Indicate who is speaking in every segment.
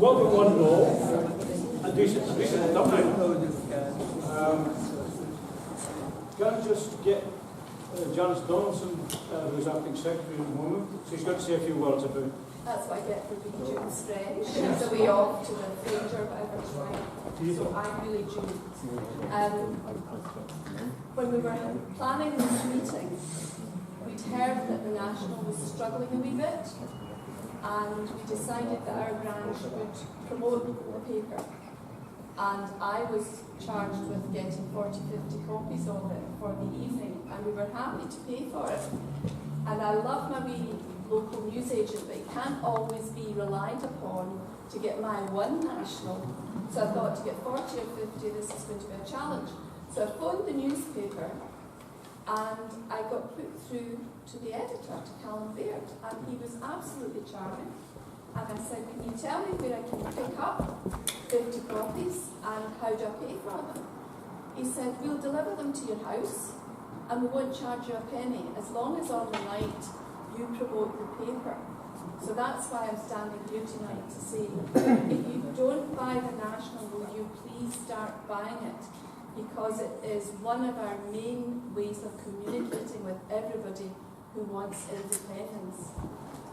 Speaker 1: Welcome one and all. A decent thumbnail. Can I just get Janice Donaldson, who's acting secretary at the moment? She's got to say a few words about.
Speaker 2: That's what I get for being June Strange. It's a way off to the Ranger, whatever it's like. So I'm really June. When we were planning this meeting, we'd heard that the National was struggling a wee bit, and we decided that our branch would promote the paper. And I was charged with getting 40-50 copies of it for the evening, and we were happy to pay for it. And I love my wee local newsagent, but it can't always be relied upon to get my one national. So I thought to get 40 or 50, this is going to be a challenge. So I phoned the newspaper, and I got put through to the editor, to Callum Baird, and he was absolutely charming. And I said, can you tell me where I can pick up 50 copies and how do I pay for them? He said, we'll deliver them to your house and we won't charge you a penny as long as on the night you promote the paper. So that's why I'm standing here tonight to say, if you don't buy the National, will you please start buying it? Because it is one of our main ways of communicating with everybody who wants independence.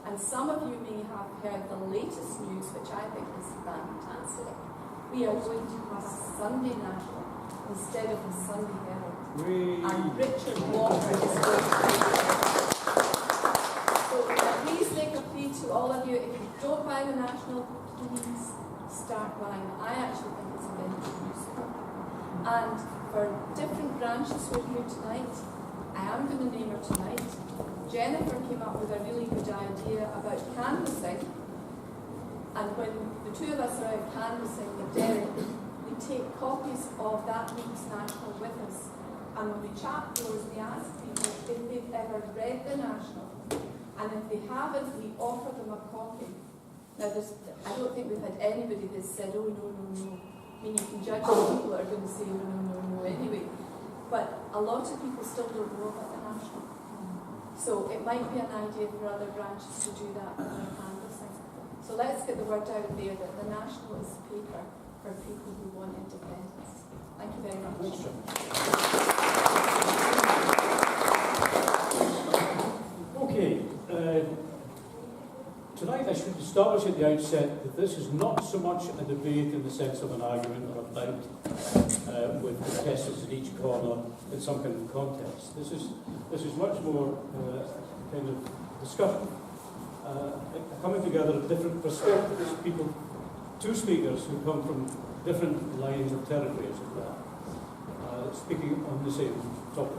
Speaker 2: And some of you may have heard the latest news, which I think is fantastic. We are going to have a Sunday National instead of the Sunday Herald. And Richard Walker is going to take it. So please make a plea to all of you, if you don't buy the National, please start buying. I actually think it's a very good newspaper. And for different branches who are here tonight, I am going to name her tonight. Jennifer came up with a really good idea about canvassing, and when the two of us are out canvassing the Derry, we take copies of that week's National with us, and when we chat doors, we ask people if they've ever read the National, and if they haven't, we offer them a copy. Now, I don't think we've had anybody that's said, oh, no, no, no. I mean, you can judge the people that are going to say, oh, no, no, no, anyway. But a lot of people still don't know about the National. So it might be an idea for other branches to do that when they're canvassing. So let's get the word out there that the National is a paper for people who want independence. Thank you very much.
Speaker 1: Okay. Tonight I should establish at the outset that this is not so much a debate in the sense of an argument or a bout with contestants in each corner in some kind of contest. This is much more kind of discussion, coming together of different perspectives, people, two speakers who come from different lines of territory, as it were, speaking on the same topic.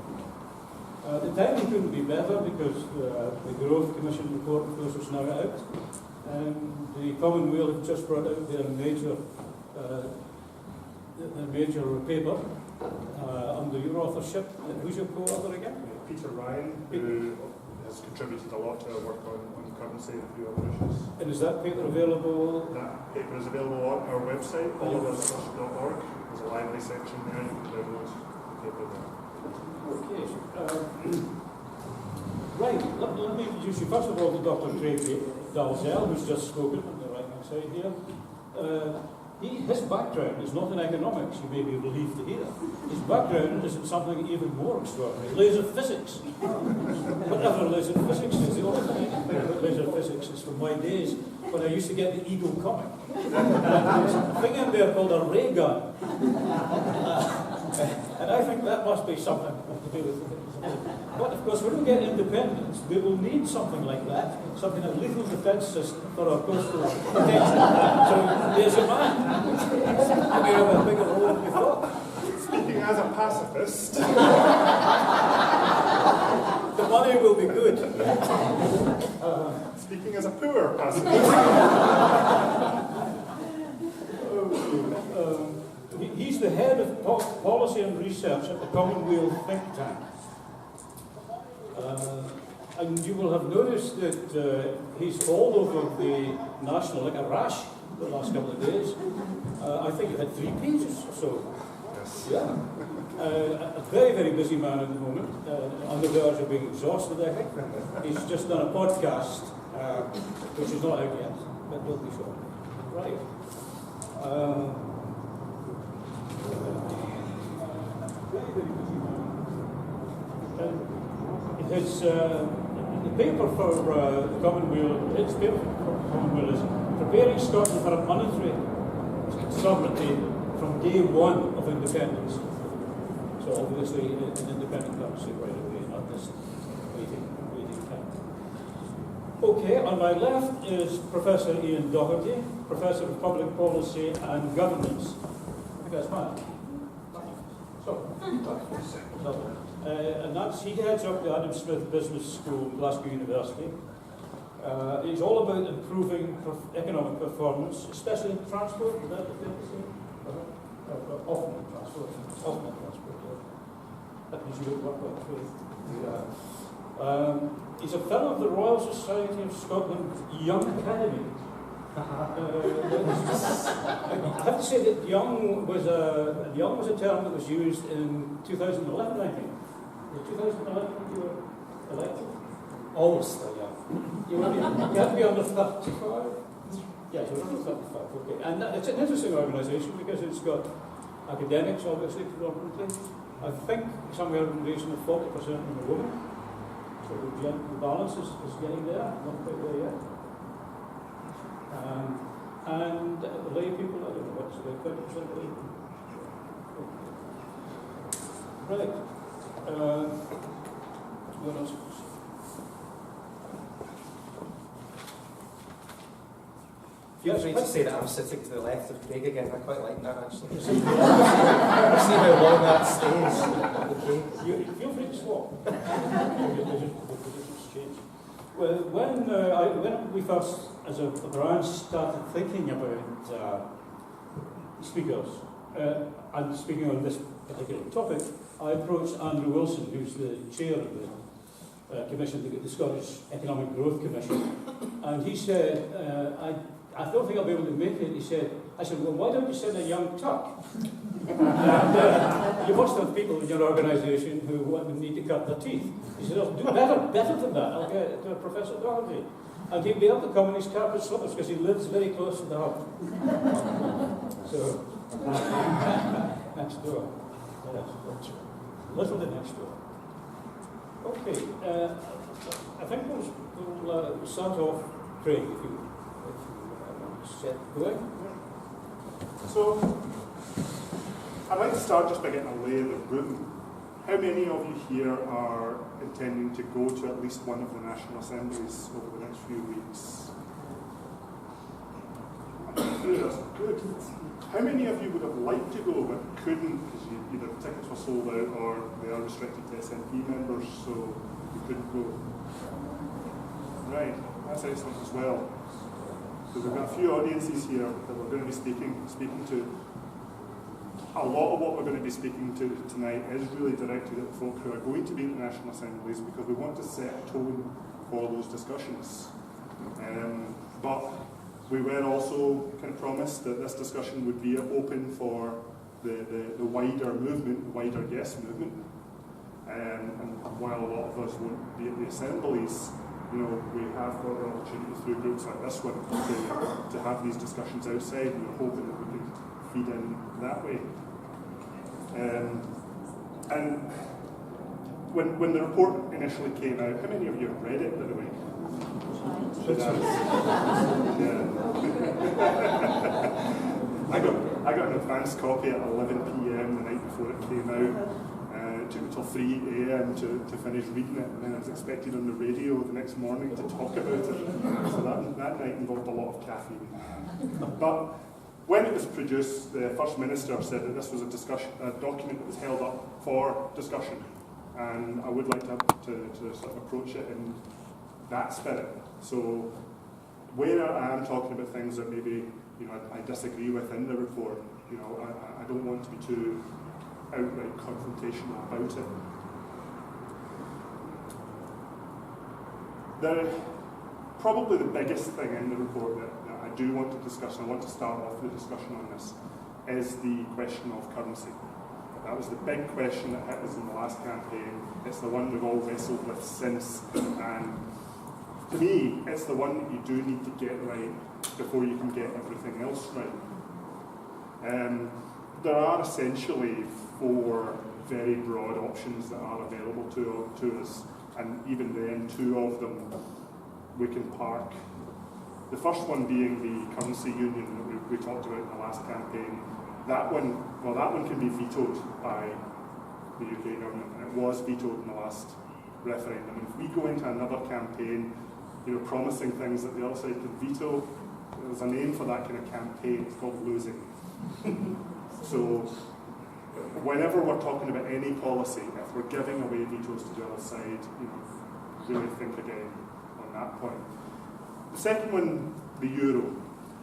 Speaker 1: The timing couldn't be better because the Growth Commission report, of course, is now out, and the Common Weal have just brought out their major paper under your authorship. Who's your co-author again?
Speaker 3: Peter Ryan, who has contributed a lot to our work on currency and a few other issues.
Speaker 1: And is that paper available?
Speaker 3: That paper is available on our website, allofus.org. There's a library section there, you can download the paper there.
Speaker 1: Okay. Right, let me introduce you first of all to Dr. Craig Dalzell, who's just spoken on the right-hand side here. His background is not in economics, you may be relieved to hear. His background is in something even more extraordinary, laser physics. Whatever laser physics is, the only thing I can think about laser physics is from my days when I used to get the Eagle comic. There's a thing in there called a ray gun. And I think that must be something to do with it. But of course, when we get independence, we will need something like that, something a lethal defence system for our coastal protection. So there's a man. Maybe have a bigger role than we thought.
Speaker 3: Speaking as a pacifist.
Speaker 1: The money will be good.
Speaker 3: Speaking as a poor pacifist.
Speaker 1: He's the head of policy and research at the Common Weal think tank. And you will have noticed that he's all over the National like a rash the last couple of days. I think he had 3 pages or so.
Speaker 3: Yes.
Speaker 1: Yeah. A very, very busy man at the moment, on the verge of being exhausted, I think. He's just done a podcast, which is not out yet, but will be shortly. Right. The paper for the Common Weal, its paper for Common Weal is preparing Scotland for a monetary sovereignty from day one of independence. So obviously an independent currency right away, not this waiting time. Okay, on my left is Professor Iain Docherty, Professor of Public Policy and Governance. I think that's fine. And he heads up the Adam Smith Business School, Glasgow University. He's all about improving economic performance, especially in transport. Is that the thing to say? Often in transport. That means you don't work with. He's a fellow of the Royal Society of Scotland Young Academy. I have to say that young was a term that was used in 2011, I think. Was 2011 when you were elected? Always still young. You have to be under 35? Yeah, so under 35, okay. And it's an interesting organisation because it's got academics, obviously, predominantly. I think somewhere in the region of 40% of the women. So the balance is getting there, not quite there yet. And lay people, I don't know what's about 20% lay. Right. What else?
Speaker 4: Feel free to say that I'm sitting to the left of Craig again. I quite like that actually. See how long that stays. Okay.
Speaker 1: You feel free to swap. Well, when we first, as a branch, started thinking about speakers and speaking on this particular topic, I approached Andrew Wilson, who's the chair of the commission, the Scottish Economic Growth Commission, and he said, I don't think I'll be able to make it. I said, well, why don't you send a young tuck? And you must have people in your organisation who would need to cut their teeth. He said, I'll do better than that. I'll get to Professor Docherty. And he'd be able to come in his carpet slippers because he lives very close to the hub. So, next door. Yes, literally next door. Okay, I think we'll start off, Craig, if you set going.
Speaker 3: So, I'd like to start just by getting a lay of the room. How many of you here are intending to go to at least one of the National Assemblies over the next few weeks? Good. How many of you would have liked to go but couldn't because either tickets were sold out or they are restricted to SNP members, so you couldn't go? Right, that's excellent as well. So we've got a few audiences here that we're going to be speaking to. A lot of what we're going to be speaking to tonight is really directed at folk who are going to be in the National Assemblies because we want to set a tone for those discussions. But we were also kind of promised that this discussion would be open for the wider movement, the wider guest movement. And while a lot of us won't be at the assemblies, we have got the opportunity through groups like this one to have these discussions outside, and we're hoping that we can feed in that way. And when the report initially came out, how many of you have read it, by the way? I got an advanced copy at 11 p.m. the night before it came out. It took until 3 a.m. to finish reading it, and then I was expected on the radio the next morning to talk about it. So that night involved a lot of caffeine. But when it was produced, the First Minister said that this was a document that was held up for discussion, and I would like to sort of approach it in that spirit. So where I am talking about things that maybe I disagree with in the report, I don't want to be too outright confrontational about it. Probably the biggest thing in the report that I do want to discuss, and I want to start off the discussion on this, is the question of currency. That was the big question that hit us in the last campaign. It's the one we've all wrestled with since, and to me, it's the one that you do need to get right before you can get everything else right. There are essentially 4 very broad options that are available to us, and even then 2 of them we can park. The first one being the currency union that we talked about in the last campaign. That one can be vetoed by the UK government, and it was vetoed in the last referendum. And if we go into another campaign, promising things that the other side can veto, there's a name for that kind of campaign. It's called losing. So, whenever we're talking about any policy, if we're giving away vetoes to the other side, really think again on that point. The second one, the euro.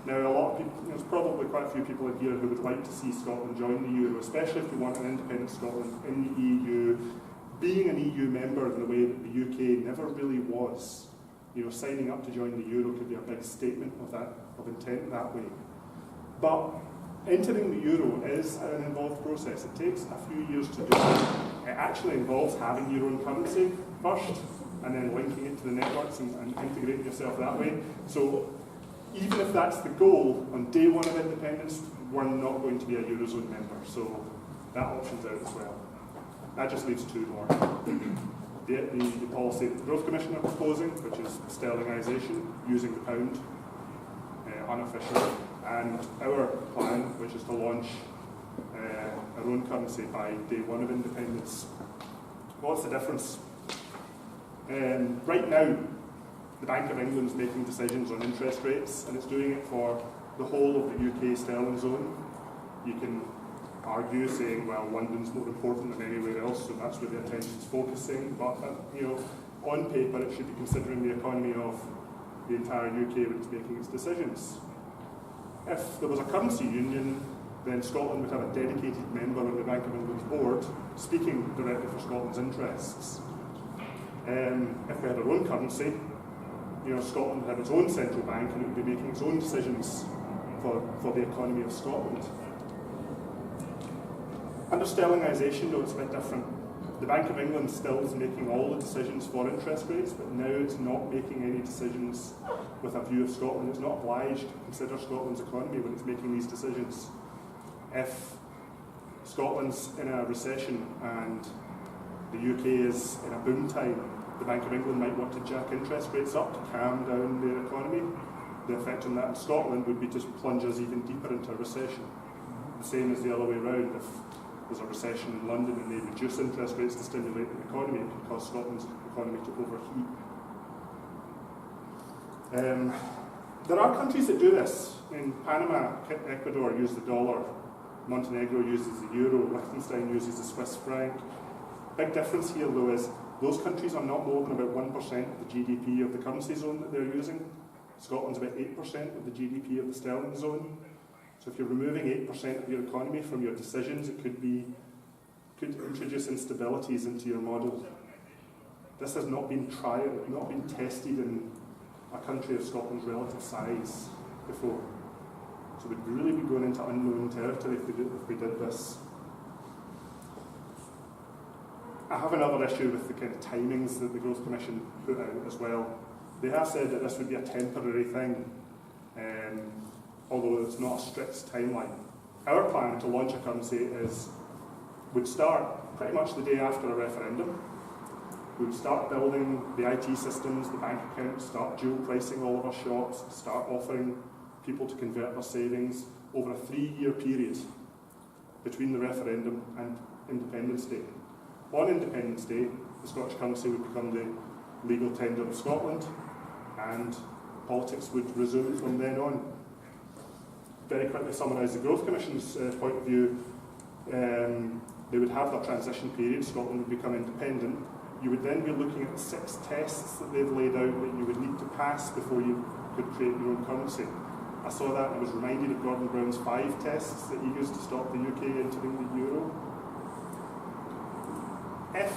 Speaker 3: Now, a lot of people, there's probably quite a few people in here who would like to see Scotland join the euro, especially if you want an independent Scotland in the EU. Being an EU member in the way that the UK never really was, signing up to join the euro could be a big statement of intent that way. But entering the euro is an involved process. It takes a few years to do it. It actually involves having your own currency first, and then linking it to the networks and integrating yourself that way. So even if that's the goal, on day one of independence, we're not going to be a Eurozone member. So that option's out as well. That just leaves 2 more. The policy that the Growth Commission are proposing, which is sterlingisation, using the pound unofficially, and our plan, which is to launch our own currency by day one of independence. What's the difference? Right now, the Bank of England is making decisions on interest rates, and it's doing it for the whole of the UK sterling zone. You can argue saying, well, London's more important than anywhere else, so that's where the attention's focusing. But on paper, it should be considering the economy of the entire UK when it's making its decisions. If there was a currency union, then Scotland would have a dedicated member on the Bank of England's board speaking directly for Scotland's interests. If we had our own currency, Scotland would have its own central bank and it would be making its own decisions for the economy of Scotland. Under sterlingisation, though, it's a bit different. The Bank of England still is making all the decisions for interest rates, but now it's not making any decisions with a view of Scotland. It's not obliged to consider Scotland's economy when it's making these decisions. If Scotland's in a recession and the UK is in a boom time, the Bank of England might want to jack interest rates up to calm down their economy. The effect on that in Scotland would be to plunge us even deeper into a recession. The same as the other way around. If there's a recession in London and they reduce interest rates to stimulate the economy, it can cause Scotland's economy to overheat. There are countries that do this. In Panama, Ecuador use the dollar, Montenegro uses the euro, Liechtenstein uses the Swiss franc. Big difference here, though, is those countries are not more than about 1% of the GDP of the currency zone that they're using. Scotland's about 8% of the GDP of the sterling zone. So if you're removing 8% of your economy from your decisions, it could introduce instabilities into your model. This has not been tried, not been tested in a country of Scotland's relative size before. So we'd really be going into unknown territory if we did this. I have another issue with the kind of timings that the Growth Commission put out as well. They have said that this would be a temporary thing, although it's not a strict timeline. Our plan to launch a currency would start pretty much the day after a referendum. We would start building the IT systems, the bank accounts, start dual pricing all of our shops, start offering people to convert their savings over a 3-year period between the referendum and Independence Day. On Independence Day, the Scottish currency would become the legal tender of Scotland, and politics would resume from then on. Very quickly summarise the Growth Commission's point of view. They would have their transition period, Scotland would become independent. You would then be looking at the 6 tests that they've laid out that you would need to pass before you could create your own currency. I saw that and I was reminded of Gordon Brown's 5 tests that he used to stop the UK entering the euro. If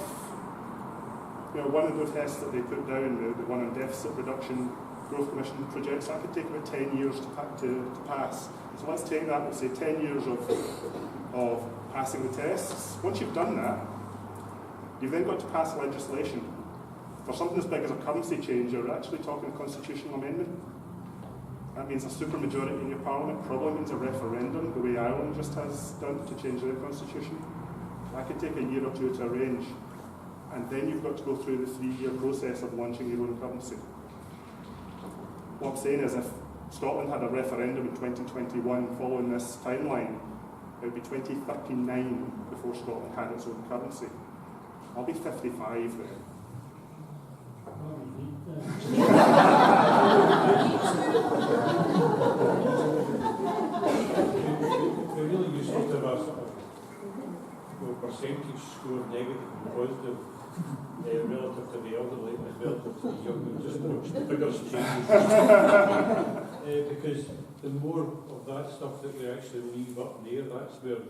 Speaker 3: one of the tests that they put down, the one on deficit reduction, Growth Commission projects that could take about 10 years to pass. So let's take that and say 10 years of passing the tests. Once you've done that, you've then got to pass legislation. For something as big as a currency change, you're actually talking a constitutional amendment. That means a supermajority in your parliament, probably means a referendum, the way Ireland just has done to change their constitution. That could take a year or two to arrange. And then you've got to go through the 3-year process of launching your own currency. What I'm saying is, if Scotland had a referendum in 2021 following this timeline, it would be 2039 before Scotland had its own currency. I'll be 55 then.
Speaker 1: It's really useful to have a sort of percentage score, negative and positive, relative to the elderly and relative to the young. Just watch the figures change. Because the more of that stuff that we actually leave up there, that's where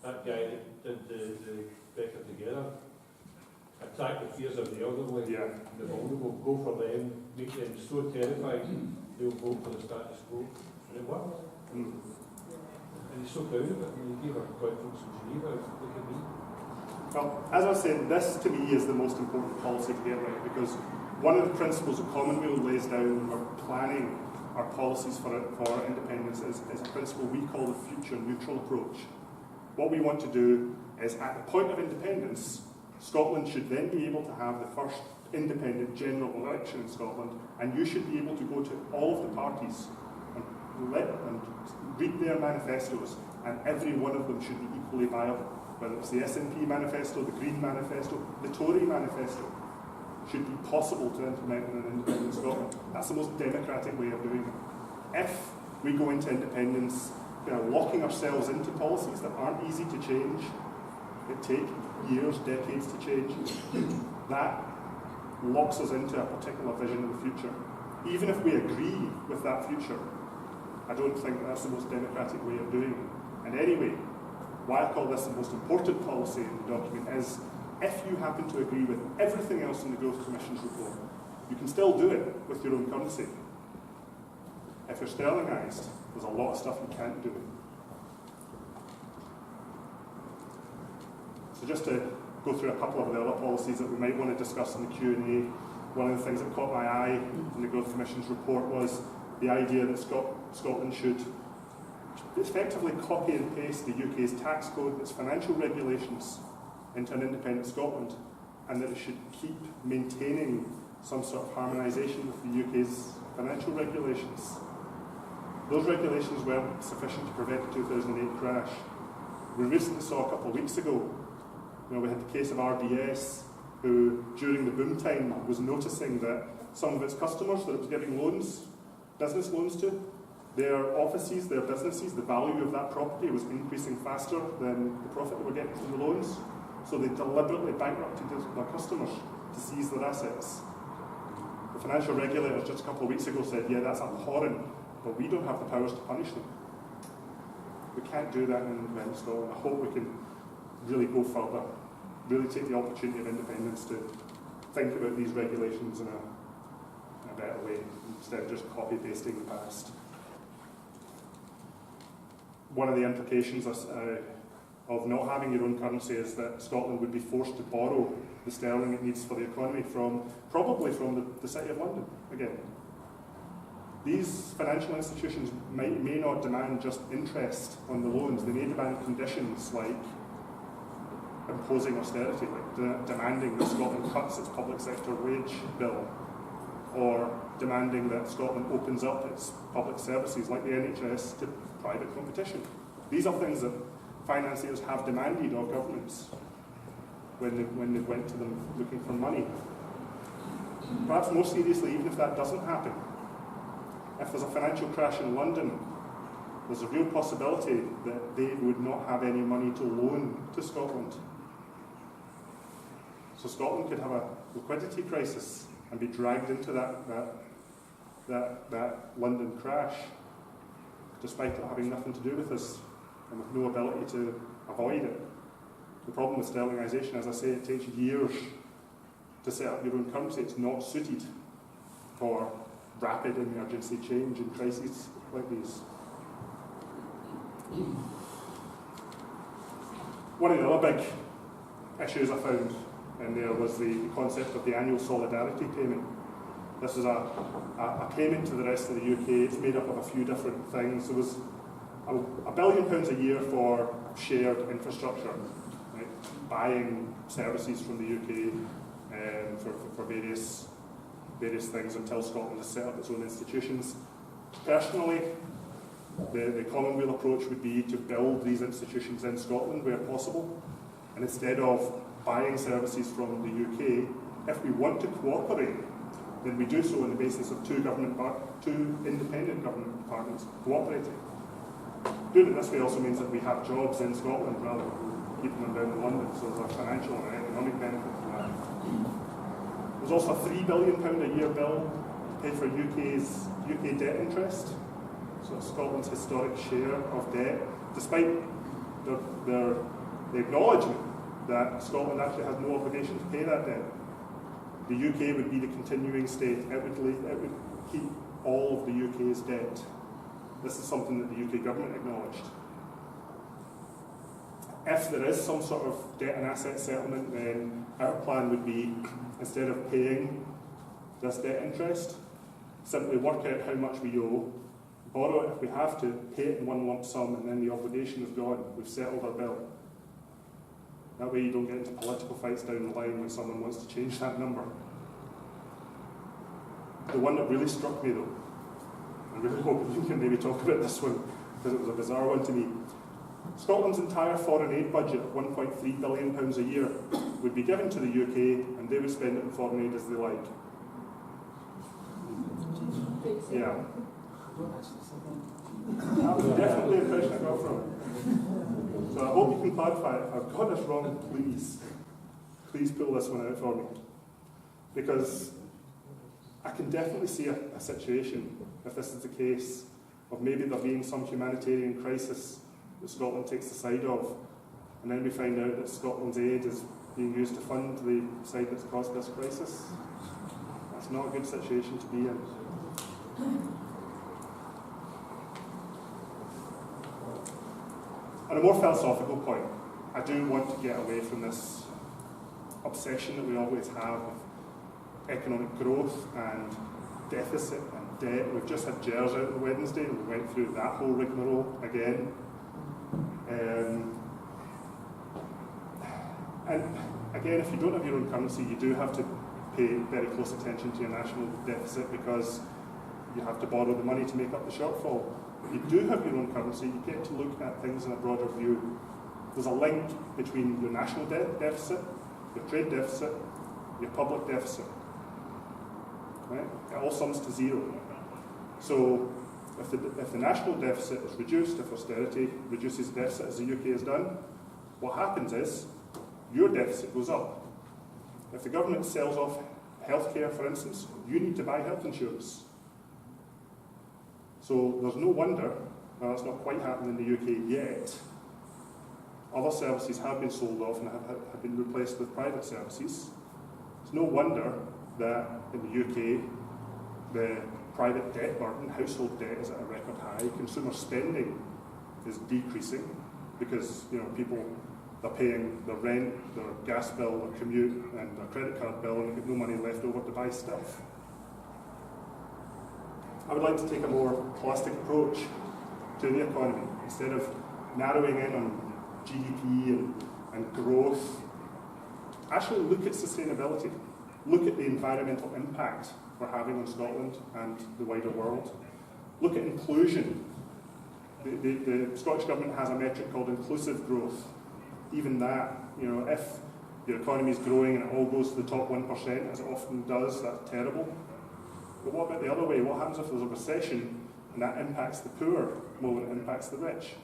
Speaker 1: that guy that did the Better Together attack the fears of the elderly, the vulnerable, go for them, make them so terrified they'll vote for the status quo. And it worked. And he's so proud of it, and he gave a conference in Geneva. Look at me.
Speaker 3: Well, as I said, this to me is the most important policy to get right, because one of the principles that Common Weal lays down when we're planning our policies for independence is a principle we call the future neutral approach. What we want to do is, at the point of independence, Scotland should then be able to have the first independent general election in Scotland, and you should be able to go to all of the parties and read their manifestos, and every one of them should be equally viable. Whether it's the SNP manifesto, the Green manifesto, the Tory manifesto, should be possible to implement in an independent Scotland. That's the most democratic way of doing it. If we go into independence, locking ourselves into policies that aren't easy to change, that take years, decades to change, that locks us into a particular vision of the future. Even if we agree with that future, I don't think that's the most democratic way of doing it. And anyway, why I call this the most important policy in the document is, if you happen to agree with everything else in the Growth Commission's report, you can still do it with your own currency. If you're sterlingised, there's a lot of stuff you can't do. So just to go through a couple of the other policies that we might want to discuss in the Q&A, one of the things that caught my eye in the Growth Commission's report was the idea that Scotland should effectively copy and paste the UK's tax code, its financial regulations, into an independent Scotland, and that it should keep maintaining some sort of harmonisation with the UK's financial regulations. Those regulations weren't sufficient to prevent the 2008 crash. We recently saw a couple of weeks ago, we had the case of RBS, who during the boom time was noticing that some of its customers that it was giving loans, business loans to, their offices, their businesses, the value of that property was increasing faster than the profit they were getting from the loans. So they deliberately bankrupted their customers to seize their assets. The financial regulators just a couple of weeks ago said, yeah, that's abhorrent, but we don't have the powers to punish them. We can't do that in Scotland. I hope we can really go further, really take the opportunity of independence to think about these regulations in a better way, instead of just copy-pasting the past. One of the implications of not having your own currency is that Scotland would be forced to borrow the sterling it needs for the economy probably from the City of London again. These financial institutions may not demand just interest on the loans, they may demand conditions like imposing austerity, like demanding that Scotland cuts its public sector wage bill, or demanding that Scotland opens up its public services like the NHS to private competition. These are things that financiers have demanded of governments when they went to them looking for money. Perhaps more seriously, even if that doesn't happen, if there's a financial crash in London, there's a real possibility that they would not have any money to loan to Scotland. So Scotland could have a liquidity crisis and be dragged into that London crash, despite it having nothing to do with us and with no ability to avoid it. The problem with sterlingisation, as I say, it takes years to set up your own currency. It's not suited for rapid emergency change in crises like these. One of the other big issues I found and there was the concept of the annual solidarity payment. This is a payment to the rest of the UK. It's made up of a few different things. There was £1 billion a year for shared infrastructure, right? Buying services from the UK for various things until Scotland has set up its own institutions. Personally, the Common Weal approach would be to build these institutions in Scotland where possible, and instead of buying services from the UK, if we want to cooperate, then we do so on the basis of two independent government departments cooperating. Doing it this way also means that we have jobs in Scotland rather than keeping them down in London, so there's a financial and economic benefit to that. There's also a £3 billion a year bill to pay for UK debt interest, so Scotland's historic share of debt, despite the acknowledgement that Scotland actually has no obligation to pay that debt. The UK would be the continuing state. It would keep all of the UK's debt. This is something that the UK government acknowledged. If there is some sort of debt and asset settlement, then our plan would be, instead of paying this debt interest, simply work out how much we owe, borrow it if we have to, pay it in one lump sum, and then the obligation is gone. We've settled our bill. That way you don't get into political fights down the line when someone wants to change that number. The one that really struck me though, I really hope you can maybe talk about this one, because it was a bizarre one to me. Scotland's entire foreign aid budget of £1.3 billion a year would be given to the UK, and they would spend it on foreign aid as they like. Yeah. That was definitely the impression I got from it. So I hope you can clarify it. If I've got this wrong, please pull this one out for me. Because I can definitely see a situation, if this is the case, of maybe there being some humanitarian crisis that Scotland takes the side of, and then we find out that Scotland's aid is being used to fund the side that's caused this crisis. That's not a good situation to be in. On a more philosophical point, I do want to get away from this obsession that we always have with economic growth and deficit and debt. We've just had Gers out on Wednesday, and we went through that whole rigmarole again. And again, if you don't have your own currency, you do have to pay very close attention to your national deficit, because you have to borrow the money to make up the shortfall. If you do have your own currency, you get to look at things in a broader view. There's a link between your national deficit, your trade deficit, your public deficit. Right? It all sums to zero. So if the national deficit is reduced, if austerity reduces deficit as the UK has done, what happens is your deficit goes up. If the government sells off healthcare, for instance, you need to buy health insurance. So there's no wonder, well, that's not quite happening in the UK yet. Other services have been sold off and have been replaced with private services. It's no wonder that in the UK, the private debt burden, household debt, is at a record high. Consumer spending is decreasing because people are paying their rent, their gas bill, their commute, and their credit card bill, and they've got no money left over to buy stuff. I would like to take a more holistic approach to the economy. Instead of narrowing in on GDP and growth, actually look at sustainability. Look at the environmental impact we're having on Scotland and the wider world. Look at inclusion. The Scottish Government has a metric called inclusive growth. Even that, if your economy is growing and it all goes to the top 1%, as it often does, that's terrible. But what about the other way? What happens if there's a recession and that impacts the poor more than it impacts the rich?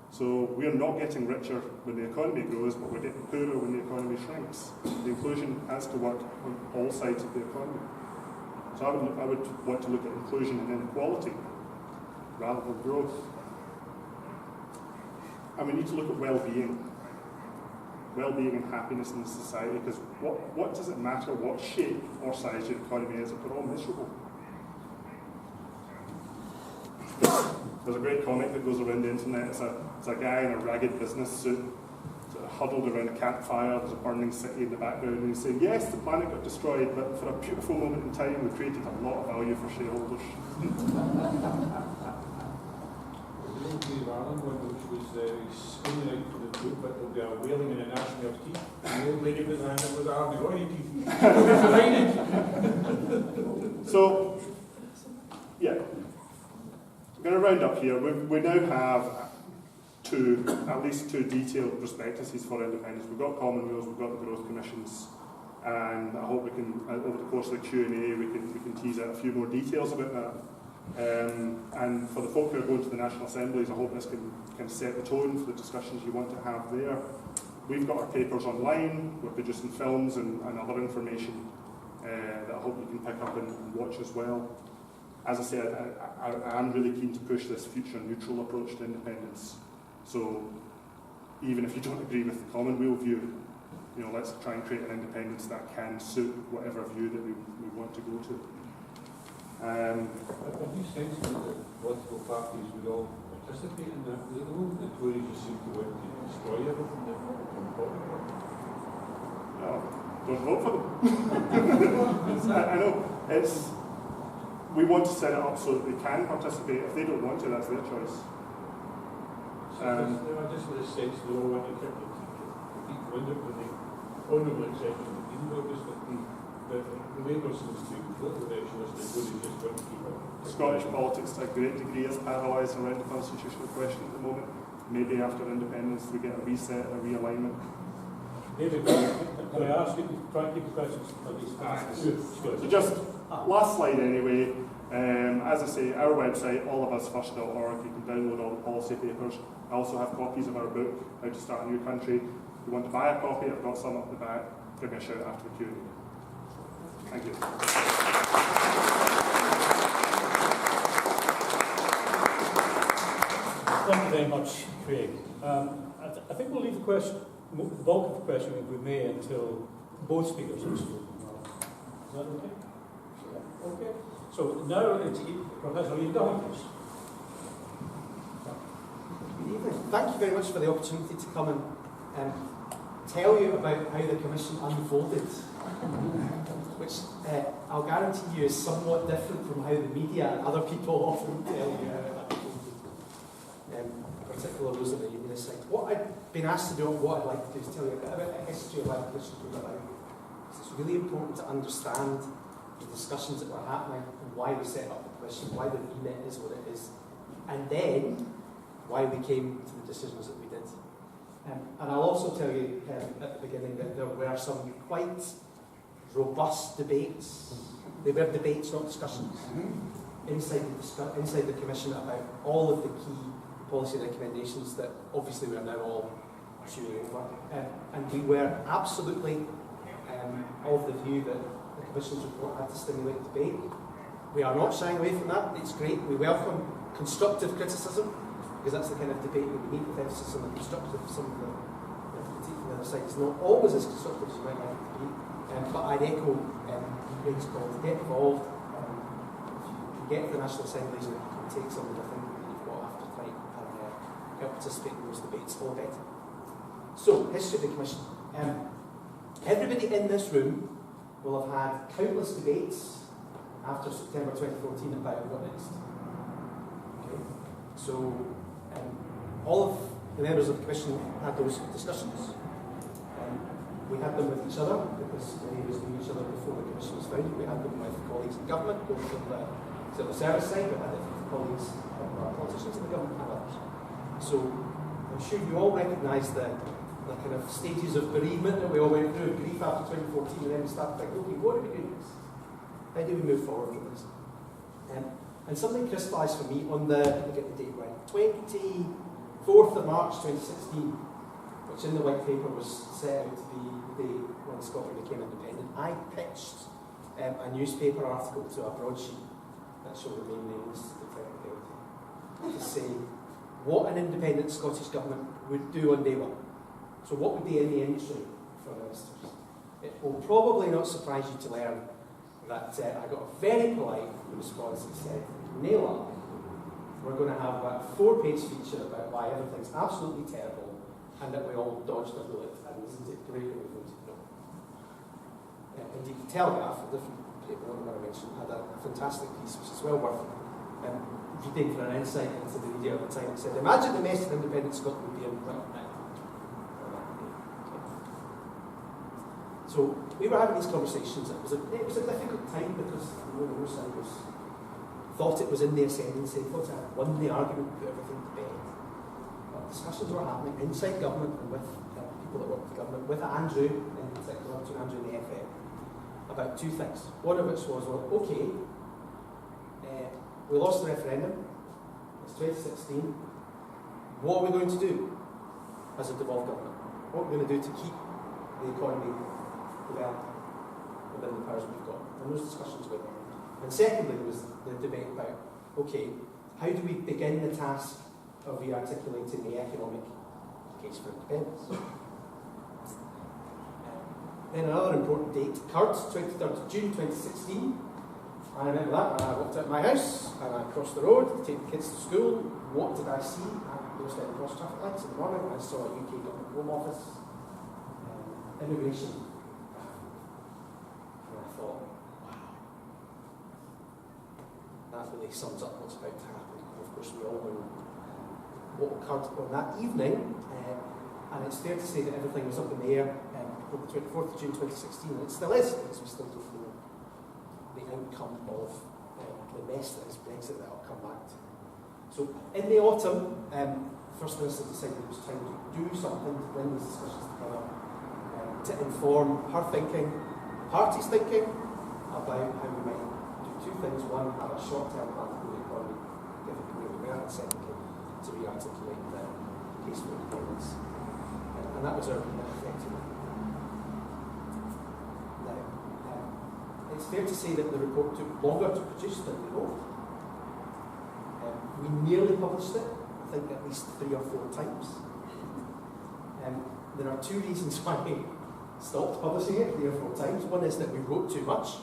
Speaker 3: So we're not getting richer when the economy grows, but we're getting poorer when the economy shrinks. The inclusion has to work on all sides of the economy. So I would want to look at inclusion and inequality rather than growth. And we need to look at well-being and happiness in society, because what does it matter what shape or size your economy is if we're all miserable? There's a great comic that goes around the internet. It's a guy in a ragged business suit, huddled around a campfire, there's a burning city in the background, and you say, yes, the planet got destroyed, but for a beautiful moment in time, we created a lot of value for shareholders.
Speaker 5: The Ireland one, which was screaming out to the group that they were wailing in a gnashing of teeth, and the old lady put her hand up with her army teeth.
Speaker 3: So, yeah, we're going to round up here. We now have at least two detailed prospectuses for independence. We've got Common Weals, we've got the growth commissions, and I hope we can, over the course of the Q&A, we can tease out a few more details about that. And for the folk who are going to the National Assemblies, I hope this can set the tone for the discussions you want to have there. We've got our papers online, we're producing films and other information that I hope you can pick up and watch as well. As I said, I am really keen to push this future neutral approach to independence. So even if you don't agree with the Common Weal view, let's try and create an independence that can suit whatever view that we want to go to.
Speaker 5: Have you sensed that the political parties would all participate in that? Because at the moment the Tories just seem to want to destroy everything that they're talking about.
Speaker 3: No, don't vote for them. I know. We want to set it up so that they can participate. If they don't want to, that's their choice.
Speaker 5: I just with a sense they all want to keep the window with the honourable exception of the Green Voters, but the Labour seems to be completely vexed, the Tories just want to keep it.
Speaker 3: Scottish politics to a great degree is paralysed around the constitutional question at the moment. Maybe after independence we get a reset, a realignment.
Speaker 1: David, can I ask you to try and keep the questions at least?
Speaker 3: So just last slide anyway. As I say, our website, allofusfirst.org, you can download all the policy papers. I also have copies of our book, How to Start a New Country. If you want to buy a copy, I've got some up the back. Give me a shout after the Q&A. Thank you.
Speaker 1: Thank you very much, Craig. I think we'll leave the bulk of the question, if we may, until both speakers have spoken. Is that okay? Yeah. Okay. So now it's Professor Iain Docherty.
Speaker 4: Good evening. Thank you very much for the opportunity to come and tell you about how the Commission unfolded, which I'll guarantee you is somewhat different from how the media and other people often tell you how that unfolded. Particularly those on the unionist side. What I've been asked to do and what I'd like to do is tell you a bit about the history of how the Commission came about. It's really important to understand the discussions that were happening and why we set up the Commission, why the remit is what it is, and then why we came to the decisions that we did. And I'll also tell you at the beginning that there were some quite robust debates. They were debates, not discussions, inside the Commission about all of the key policy recommendations that obviously we are now all chewing over. And we were absolutely of the view that the Commission's report had to stimulate debate. We are not shying away from that. It's great. We welcome constructive criticism, because that's the kind of debate that we need, with emphasis on the constructive. Some of the critique from the other side is not always as constructive as you might like it to be. But I'd echo Craig's call to get involved. If you can get to the National Assemblies and take some of the things that you've got after tonight and help participate in those debates, all better. So, history of the Commission. Everybody in this room will have had countless debates after September 2014 about what next. Okay? So, all of the members of the Commission had those discussions. We had them with each other, because many of us knew each other before the Commission was founded. We had them with colleagues in government, both on the civil service side, we had it with colleagues, politicians in the government, and others. So, I'm sure you all recognise the kind of stages of bereavement that we all went through, grief after 2014, and then we started thinking, okay, what do we do next? How do we move forward from this? And something crystallised for me on let me get the date right, 24th of March 2016, which in the white paper was set out to be the day when Scotland became independent. I pitched a newspaper article to a broadsheet that shall remain nameless to the to say what an independent Scottish government would do on day one. So what would be in the entry for ministers? It will probably not surprise you to learn that I got a very polite response that said, nail up, we're going to have a 4-page feature about why everything's absolutely terrible and that we all dodged a bullet and listened to great and we voted no. Indeed, the Telegraph, a different paper, not the one I mentioned, had a fantastic piece which is well worth reading for an insight into the media at the time. It said, imagine the mess that independent Scotland would be in right now. So we were having these conversations. It was a difficult time because the other side thought it was in the ascendancy, thought it had won the argument, put everything to bed. But discussions were happening inside government and with people that work for government, with Andrew in particular, between Andrew and the FM, about two things. One of which was, well, okay, we lost the referendum, it's 2016, what are we going to do as a devolved government? What are we going to do to keep the economy developing within the powers we've got? And those discussions went on. And secondly, there was the debate about, okay, how do we begin the task of re-articulating the economic case for independence? Then another important date, Curds, 23rd of June 2016. I remember that, and I walked out of my house, and I crossed the road to take the kids to school. What did I see? I was at the cross traffic lights in the morning. I saw a UK Government Home Office, immigration. And I thought, wow, that really sums up what's about to happen. And of course, we all know what occurred on that evening, and it's fair to say that everything was up in the air on the 24th of June 2016, and it still is, because we still don't know the outcome of the mess that is Brexit that I'll come back to. So in the autumn, First Minister decided it was time to do something to bring these discussions together, to inform her thinking, the party's thinking, about how we might do two things. One, have a short-term plan for the economy, given where we were, and secondly, to re-articulate the case for independence. And that was our effective. It's fair to say that the report took longer to produce than we hoped. We nearly published it, I think at least 3 or 4 times. There are 2 reasons why we stopped publishing it 3 or 4 times. One is that we wrote too much.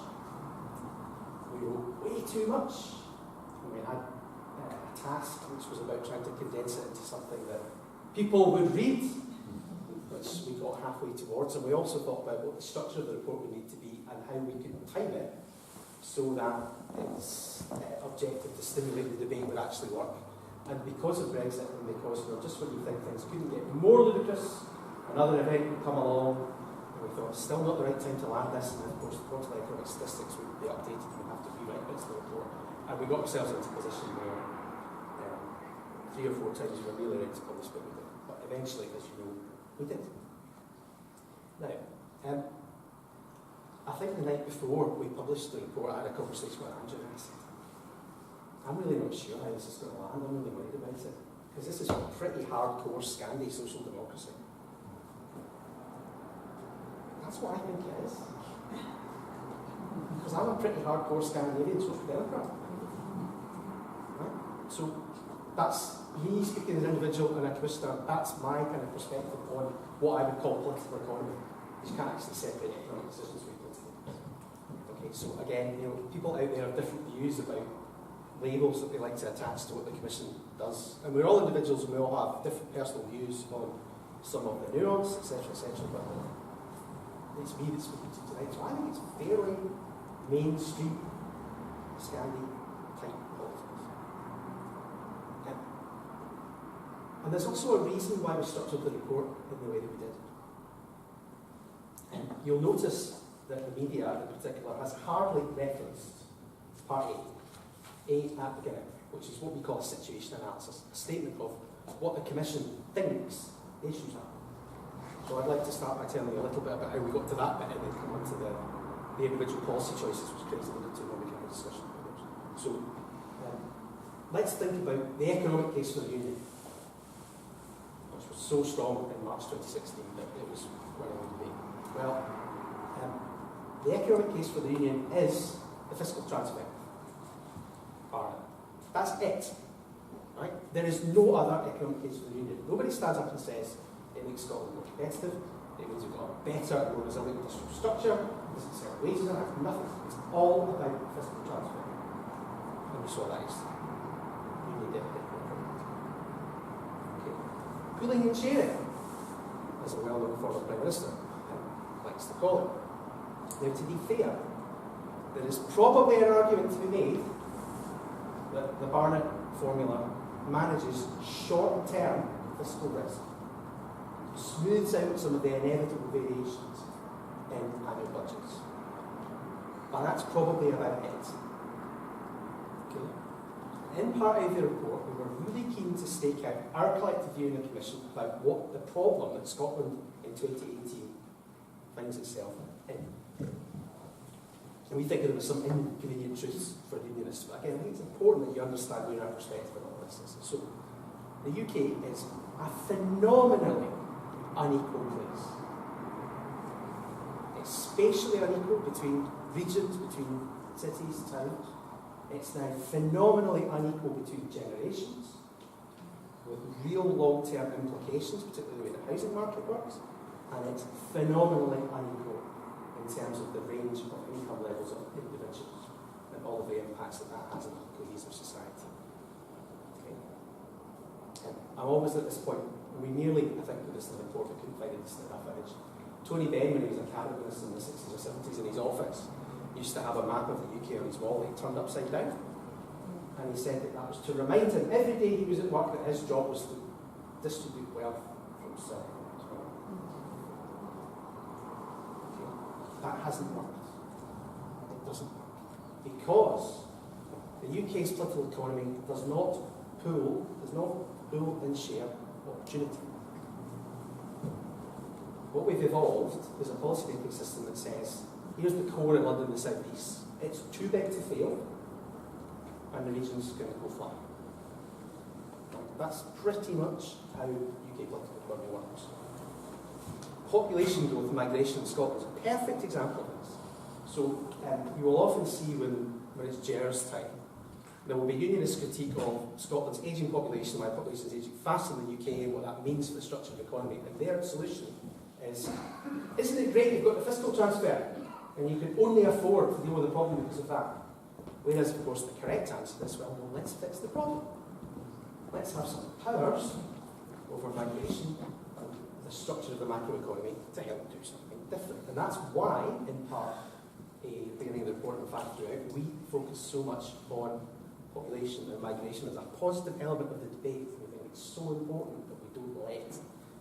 Speaker 4: We wrote way too much. And we had a task which was about trying to condense it into something that people would read, which we got halfway towards. And we also thought about what the structure of the report would need to be and how we could time it so that its objective to stimulate the debate would actually work. And because of Brexit, and because just when you think things couldn't get more ludicrous, another event would come along, and we thought it's still not the right time to land this, and of course the total economic statistics would be updated and we'd have to rewrite bits of the report. And we got ourselves into a position where 3 or 4 times we were really ready to publish, but we didn't. But eventually, as you know, we did. Now, I think the night before we published the report, I had a conversation with Andrew and I said, I'm really not sure how this is going to land, I'm really worried about it, because this is a pretty hardcore Scandi social democracy. That's what I think it is. Because I'm a pretty hardcore Scandinavian social democrat. Right? So that's me speaking as an individual and a commissioner, that's my kind of perspective on what I would call political economy. You can't actually separate economic decisions from political. Okay, so again, people out there have different views about labels that they like to attach to what the Commission does. And we're all individuals and we all have different personal views on some of the nuance, etc., but it's me that's speaking to you tonight. So I think it's fairly mainstream, Scandi type politics. And there's also a reason why we structured the report in the way that we did. You'll notice that the media in particular has hardly referenced Part A at the beginning, which is what we call a situation analysis, a statement of what the Commission thinks the issues are. So I'd like to start by telling you a little bit about how we got to that bit and then come on to the individual policy choices, which Craig's alluded to when we can have a discussion about those. So let's think about the economic case for the Union, which was so strong in March 2016 that it was running on debate. Well, the economic case for the Union is the fiscal transfer. That's it. Right? There is no other economic case for the Union. Nobody stands up and says it makes Scotland more competitive, it means we've got a better, more resilient industrial structure, it doesn't sell wages, and nothing. It's all about fiscal transfer. And we saw that yesterday. Union deficit. Okay. Pooling and sharing. as a well-known former Prime Minister likes to call it. Now, to be fair, there is probably an argument to be made that the Barnett formula manages short-term fiscal risk, smooths out some of the inevitable variations in annual budgets. And that's probably about it. Okay. In part A of the report, we were really keen to stake out our collective view in the Commission about what the problem that Scotland in 2018 finds itself in. And we think there were some inconvenient truths for unionists, but again, I think it's important that you understand where our perspective on all this is. So, the UK is a phenomenally unequal place. It's spatially unequal between regions, between cities, towns. It's now phenomenally unequal between generations, with real long-term implications, particularly the way the housing market works, and it's phenomenally unequal in terms of the range of income levels of individuals and all of the impacts that that has on a cohesive society. Okay. I'm always at this point, we nearly, I think, with this in the report, we couldn't find a decent enough image. Tony Benn, when he was a cabinet minister in the 60s or 70s in his office, used to have a map of the UK on his wall that he turned upside down. And he said that was to remind him every day he was at work that his job was to distribute wealth from south. That hasn't worked. It doesn't work. Because the UK's political economy does not pool and share opportunity. What we've evolved is a policy-making system that says, here's the core in London, the South East. It's too big to fail, and the region's going to go flat. That's pretty much how UK political economy works. Population growth and migration in Scotland is a perfect example of this. So you will often see when it's Ger's time, there will be unionist critique of Scotland's ageing population, why population is ageing faster than the UK, and what that means for the structure of the economy. And their solution is, isn't it great you've got the fiscal transfer, and you can only afford to deal with the problem because of that? Whereas, of course, the correct answer is, well, let's fix the problem. Let's have some powers over migration and the structure of the macroeconomy to help do something different. And that's why, in part, beginning of the report, in fact, throughout, we focus so much on population and migration as a positive element of the debate. We think it's so important that we don't let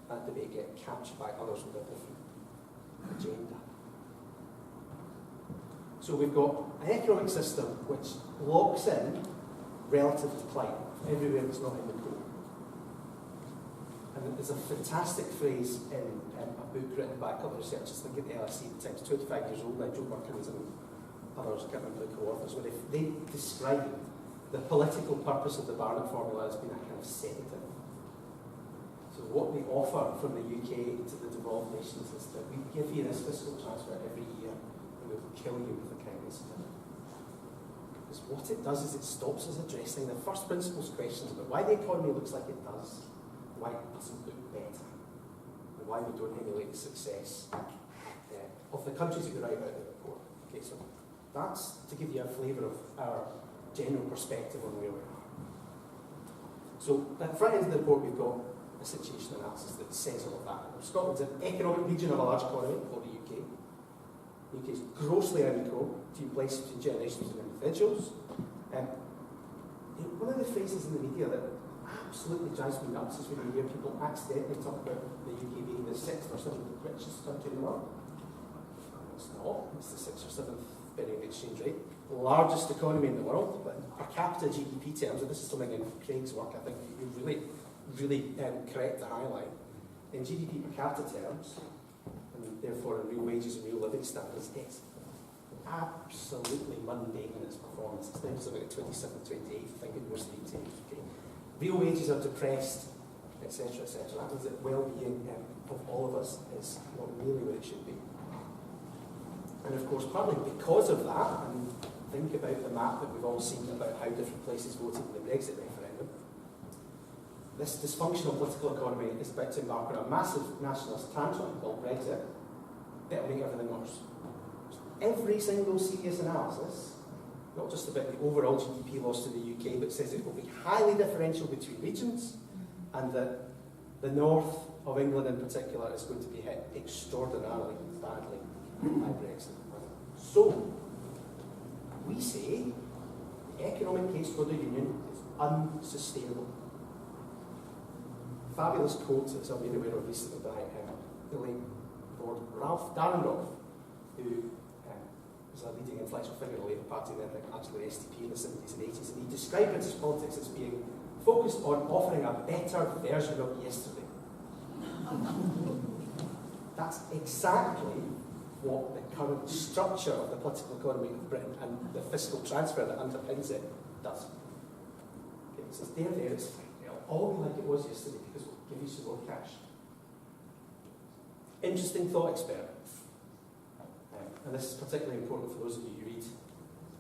Speaker 4: that debate get captured by others with a different agenda. So we've got an economic system which locks in relative decline everywhere that's not in the core. And there's a fantastic phrase in a book written by a couple of researchers, I think at the LSE at the time, it's 25 years old now, Joe Perkins and others, I can't remember the co-authors, where they describe the political purpose of the Barnett formula as being a kind of sedative. So what we offer from the UK to the devolved nations is that we give you this fiscal transfer every year and we will kill you with the kindness of it. Because what it does is it stops us addressing the first principles questions about why the economy looks like it does, why it doesn't look better, and why we don't emulate the success of the countries that we write about in the report. Okay, so that's to give you a flavour of our general perspective on where we are. So at the front end of the report we've got a situation analysis that says all of that. Scotland's an economic region of a large economy, called the UK. The UK is grossly unequal between places, between generations and individuals. One of the phrases in the media that absolutely drives me nuts is when you hear people accidentally talk about the UK being the 6th or 7th richest country in the world. It's not. It's the 6th or 7th varying exchange rate. Largest economy in the world, but in per capita GDP terms, and this is something in Craig's work I think you're really correct to highlight. In GDP per capita terms, and therefore in real wages and real living standards, it's absolutely mundane in its performance. It's now something like 27, 28, I think, in most of the UK. Real wages are depressed, etc., etc. That means that well-being of all of us is not nearly where it should be. And of course, partly because of that, and think about the map that we've all seen about how different places voted in the Brexit referendum, this dysfunctional political economy is about to embark on a massive nationalist tantrum called Brexit that will make everything worse. Every single serious analysis, not just about the overall GDP loss to the UK, but says it will be highly differential between regions, and that the north of England in particular is going to be hit extraordinarily badly by Brexit. So, we say the economic case for the Union is unsustainable. Fabulous quote that I've been aware of recently by the late Lord Ralph Dahrendorf, who was a leading influential figure in the Labour Party, then actually the STP in the 70s and 80s, and he described British politics as being focused on offering a better version of yesterday. That's exactly what the current structure of the political economy of Britain and the fiscal transfer that underpins it does. Okay, so it's there, it'll all be like it was yesterday because we'll give you some more cash. Interesting thought experiment. And this is particularly important for those of you who read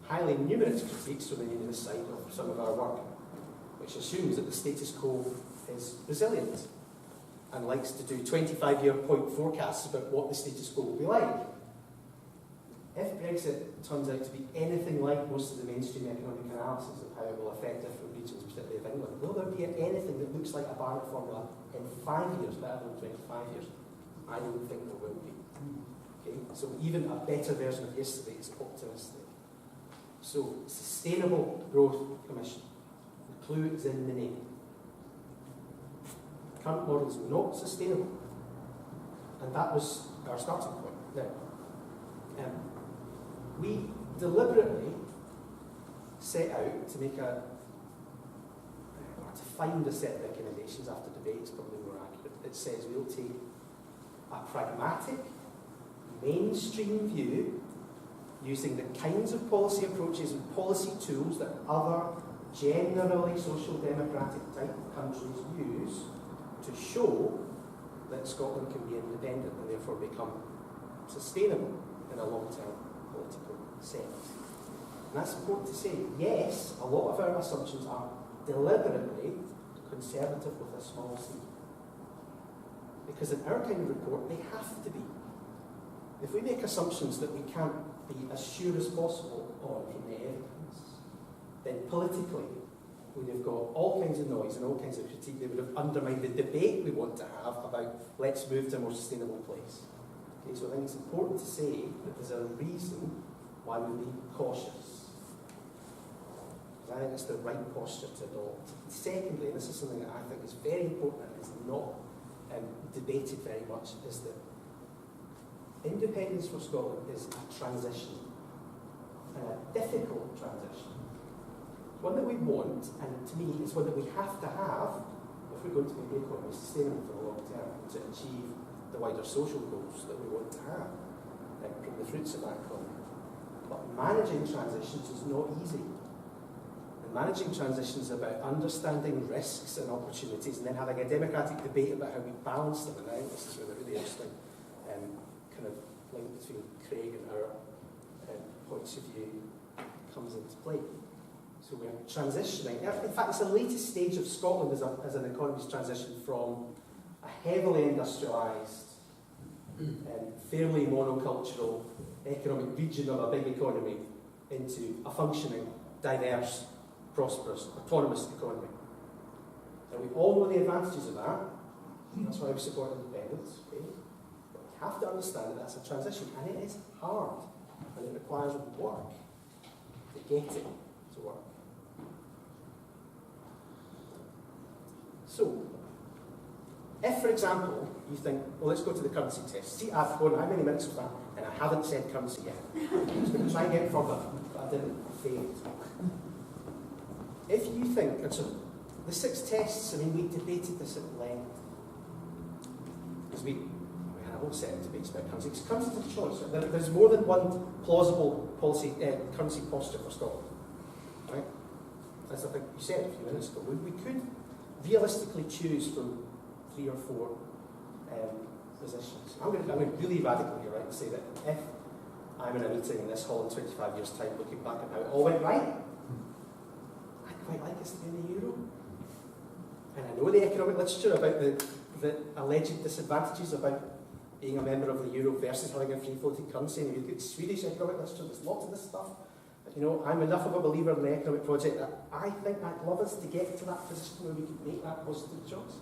Speaker 4: highly numerous critiques from the Unionist side of some of our work, which assumes that the status quo is resilient and likes to do 25-year point forecasts about what the status quo will be like. If Brexit turns out to be anything like most of the mainstream economic analysis of how it will affect different regions, particularly of England, will there be anything that looks like a Barnett formula in 5 years, let alone 25 years? I don't think there will be. Okay? So even a better version of yesterday is optimistic. So, Sustainable Growth Commission. The clue is in the name. The current model is not sustainable. And that was our starting point. Now, we deliberately set out to make or to find a set of recommendations after debate, is probably more accurate. It says we'll take a pragmatic, mainstream view using the kinds of policy approaches and policy tools that other generally social democratic type countries use to show that Scotland can be independent and therefore become sustainable in a long-term political sense. And that's important to say. Yes, a lot of our assumptions are deliberately conservative with a small c. Because in our kind of report, they have to be. If we make assumptions that we can't be as sure as possible on from the evidence, then politically we'd have got all kinds of noise and all kinds of critique that would have undermined the debate we want to have about let's move to a more sustainable place. Okay, so I think it's important to say that there's a reason why we be cautious. Because I think it's the right posture to adopt. Secondly, and this is something that I think is very important and is not debated very much, is that independence for Scotland is a transition, and a difficult transition. One that we want, and to me, it's one that we have to have if we're going to make the economy sustainable for the long term, to achieve the wider social goals that we want to have, and bring the fruits of that economy. But managing transitions is not easy. And managing transitions is about understanding risks and opportunities, and then having a democratic debate about how we balance them. And I think this is where the really interesting kind of link between Craig and our points of view comes into play. So we're transitioning. In fact, it's the latest stage of Scotland as an economy's transition from a heavily industrialised, fairly monocultural economic region of a big economy into a functioning, diverse, prosperous, autonomous economy. And we all know the advantages of that. That's why we support independence. Okay? But we have to understand that that's a transition, and it is hard, and it requires work to get it to work. So, if, for example, you think, well, let's go to the currency test. See, I've gone how many minutes of that, and I haven't said currency yet. I was going to try and get further, but I didn't. Failed. If you think, and so the 6 tests, I mean, we debated this at length, because we had a whole set of debates about currency. Because currency is a choice. There's more than one plausible policy currency posture for Scotland. Right? As I think you said a few minutes ago, we could realistically choose from 3 or 4 positions. I'm going to be really radical here, right, and say that if I'm in a meeting in this hall in 25 years' time looking back at how it all went right, I'd quite like us to be in the euro. And I know the economic literature about the alleged disadvantages about being a member of the euro versus having a free-floating currency. And if you look at Swedish economic literature, there's lots of this stuff. But, you know, I'm enough of a believer in the economic project that I think I'd love us to get to that position where we could make that positive choice.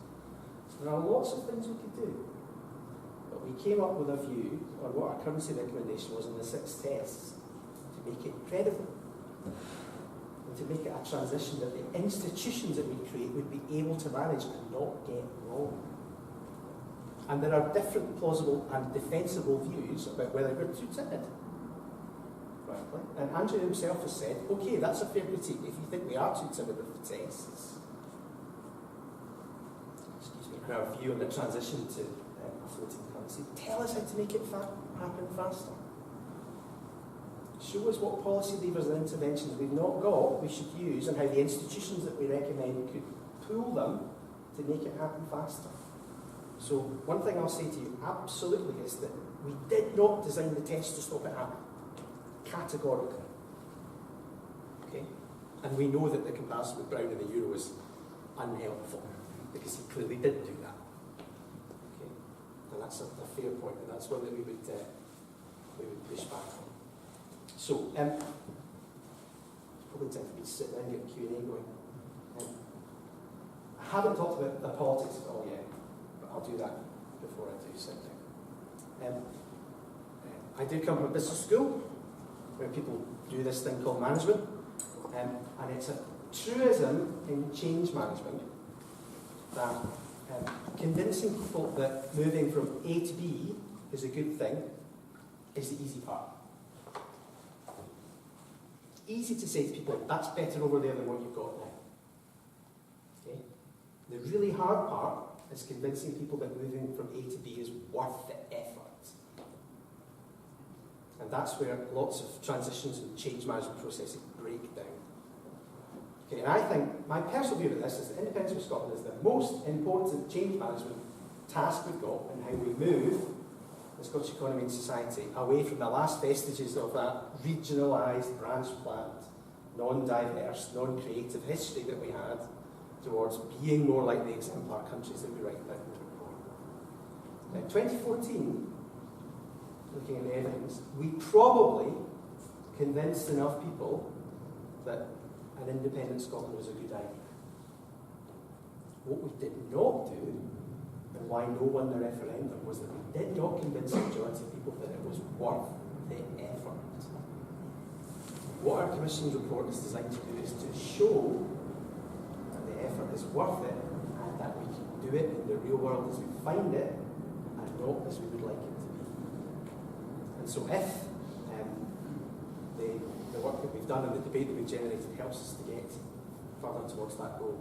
Speaker 4: There are lots of things we could do. But we came up with a view on what our currency recommendation was in the 6 tests to make it credible and to make it a transition that the institutions that we create would be able to manage and not get wrong. And there are different plausible and defensible views about whether we're too timid. Frankly. And Andrew himself has said, okay, that's a fair critique if you think we are too timid with the tests. Excuse me, our view on the transition to a floating currency. Tell us how to make it happen faster. Show us what policy levers and interventions we've not got we should use and how the institutions that we recommend could pull them to make it happen faster. So one thing I'll say to you absolutely is that we did not design the test to stop it happening. Categorically. Okay? And we know that the comparison with Brown and the euro is unhelpful because he clearly didn't do that. Okay? And that's a fair point, and that's one that we would push back on. So, it's probably time for me to sit down and get Q&A going. I haven't talked about the politics at all yet, but I'll do that before I do sit down. I do come from a business school where people do this thing called management, and it's a truism in change management that convincing people that moving from A to B is a good thing is the easy part. Easy to say to people, that's better over there than what you've got now. Okay? The really hard part is convincing people that moving from A to B is worth the effort. And that's where lots of transitions and change management processes break down. Okay, and I think my personal view of this is that Independence for Scotland is the most important change management task we've got in how we move the Scottish economy and society away from the last vestiges of that regionalised, branch plant, non-diverse, non-creative history that we had towards being more like the exemplar countries that we write about in the report. In 2014, looking at the evidence, we probably convinced enough people that an independent Scotland was a good idea. What we did not do, and why no one won the referendum, was that we did not convince the majority of people that it was worth the effort. What our Commission's report is designed to do is to show that the effort is worth it and that we can do it in the real world as we find it and not as we would like it to be. And so if the work that we've done and the debate that we've generated helps us to get further towards that goal,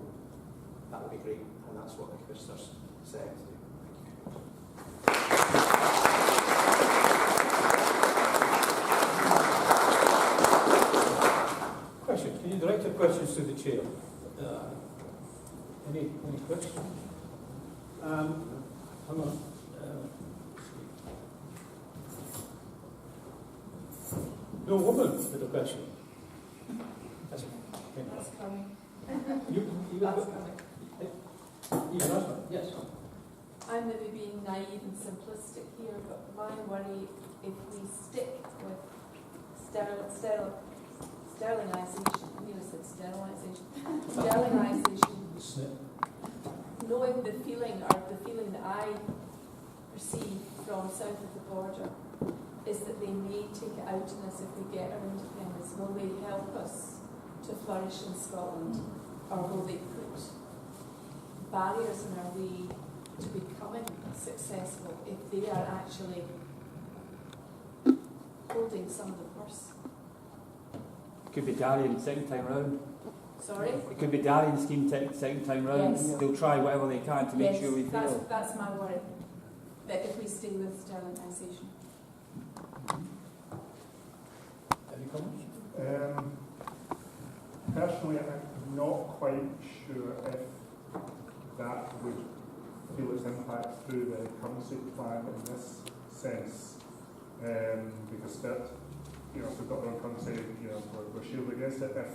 Speaker 4: that would be great, and that's what the Commissioners set out to do.
Speaker 1: Questions? Can you direct your questions to the chair? Any questions? Hang on. No woman with a question. That's
Speaker 2: coming.
Speaker 1: That's coming. Yes.
Speaker 2: I'm maybe being naive and simplistic here, but my worry, if we stick with sterilisation, I nearly said sterilisation, knowing the feeling that I perceive from south of the border is that they may take it out on us if we get our independence. Will they help us to flourish in Scotland, or will they put barriers in our way to becoming successful if they are actually holding some of the purse?
Speaker 6: Could be Darien second time round.
Speaker 2: Sorry?
Speaker 6: It could be Darien scheme second time round.
Speaker 2: Yes.
Speaker 6: They'll try whatever they can to make
Speaker 2: Yes,
Speaker 6: sure we fail.
Speaker 2: that's my worry, that if we stay with sterilisation.
Speaker 1: Any comments?
Speaker 3: Personally, I'm not quite sure if that would feel its impact through the currency plan in this sense, because that, if we've got our own currency, we're shielded against it. If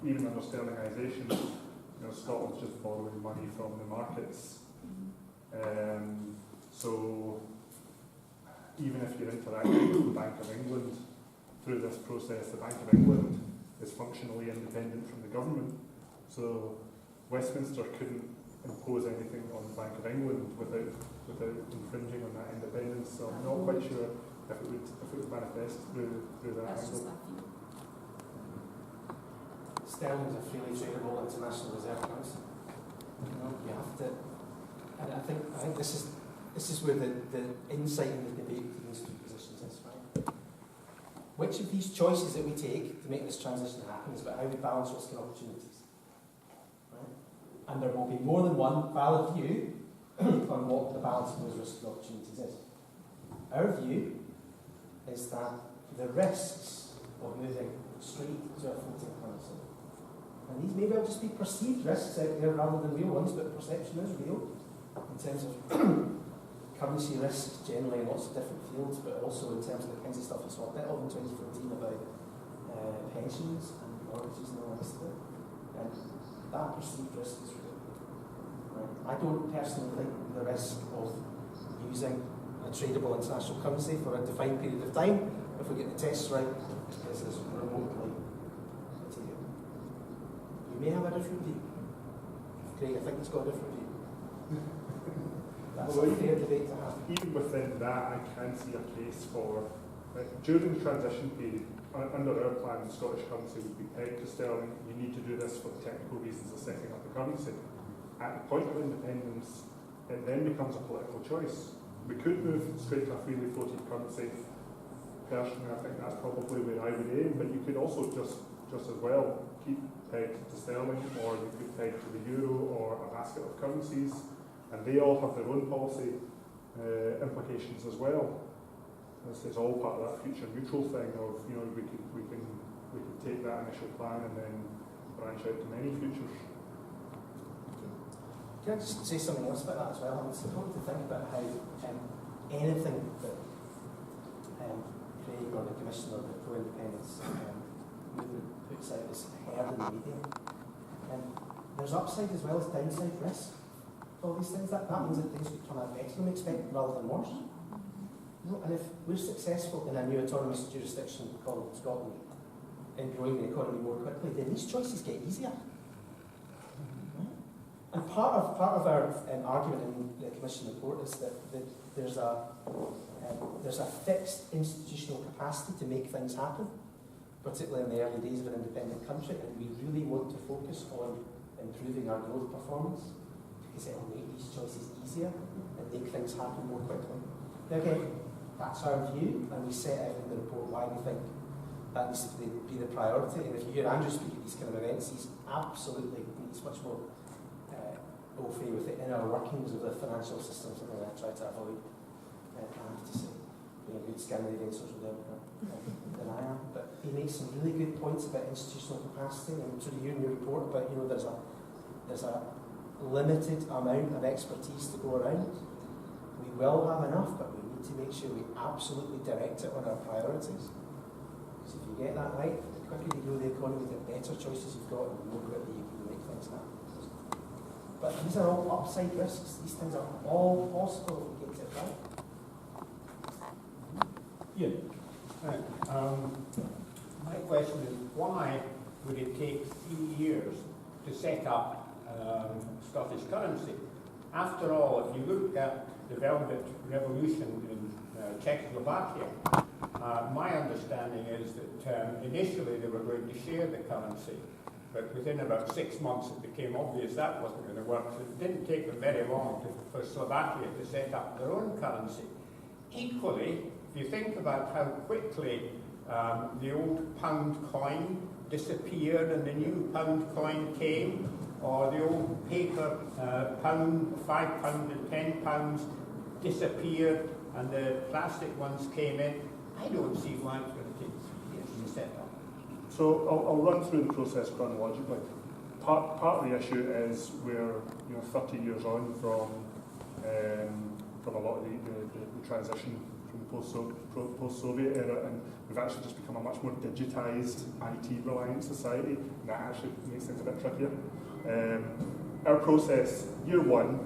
Speaker 3: even under sterlingisation, Scotland's just borrowing money from the markets, so even if you're interacting with the Bank of England through this process, the Bank of England is functionally independent from the government. So Westminster couldn't impose anything on the Bank of England without infringing on that independence. So I'm not quite sure if it would manifest through that
Speaker 2: That's just
Speaker 3: angle.
Speaker 2: that view.
Speaker 4: Sterling's a freely tradable international reserve currency. You have to, and I think this is where the insight in the debate between these two positions is, right? Which of these choices that we take to make this transition happen is about how we balance risk and opportunities, right? And there will be more than one valid view on what the balance of those risks and opportunities is. Our view is that the risks of moving straight to a floating currency, and these may well just be perceived risks out there rather than real ones, but the perception is real in terms of currency risks generally in lots of different fields, but also in terms of the kinds of stuff you saw a bit of in 2014 about pensions and mortgages and all that stuff. And that perceived risk is real. Right? I don't personally think the risk of using a tradable international currency for a defined period of time, if we get the tests right, is as remotely material. You may have a different view. Craig, I think it's got a different view. That's a fair debate to have.
Speaker 3: Even within that, I can see a case for, during the transition period, under our plan, the Scottish currency would be pegged to sterling. You need to do this for the technical reasons of setting up the currency. At the point of independence, it then becomes a political choice. We could move straight to a freely floated currency. Personally, I think that's probably where I would aim, but you could also just as well keep pegged to sterling, or you could peg to the euro or a basket of currencies, and they all have their own policy implications as well. It's all part of that future neutral thing of, you know, we could take that initial plan and then branch out to many futures.
Speaker 4: Can I just say something else about that as well? I'm supposed to think about how anything that Craig or the Commission or the pro-independence movement puts out is heard in the media. There's upside as well as downside risk. All these things, that means that things could turn out better than expected rather than worse. And if we're successful in a new autonomous jurisdiction called Scotland in growing the economy more quickly, then these choices get easier. And part of our argument in the Commission report is that there's a fixed institutional capacity to make things happen, particularly in the early days of an independent country, and we really want to focus on improving our growth performance because it will make these choices easier and make things happen more quickly. Now again, that's our view, and we set out in the report why we think that needs to be the priority. And if you hear Andrew speak at these kind of events, he's much more au fait with the inner workings of the financial system, something I try to avoid, I have to say, being a good Scandinavian social democrat than I am. But he makes some really good points about institutional capacity, and sort of you in your report about, you know, there's a limited amount of expertise to go around. We will have enough, but we need to make sure we absolutely direct it on our priorities. Because if you get that right, the quicker you grow the economy, the better choices you've got, and the more quickly you can make things happen. But these are all upside risks. These things are all possible if we get it right.
Speaker 7: Yeah. My question is, why would it take 3 years to set up Scottish currency? After all, if you look at the Velvet Revolution in Czechoslovakia, my understanding is that initially they were going to share the currency, but within about 6 months it became obvious that wasn't going to work, so it didn't take them very long for Slovakia to set up their own currency. Equally, if you think about how quickly the old pound coin disappeared and the new pound coin came, or the old paper pound, £5 and £10 disappeared and the plastic ones came in, I don't see why it's going to take 3 years to set up.
Speaker 3: So I'll run through the process chronologically. Part of the issue is we're 30 years on from a lot of the transition from the post-Soviet era, and we've actually just become a much more digitised, IT-reliant society, and that actually makes things a bit trickier. Our process, year one,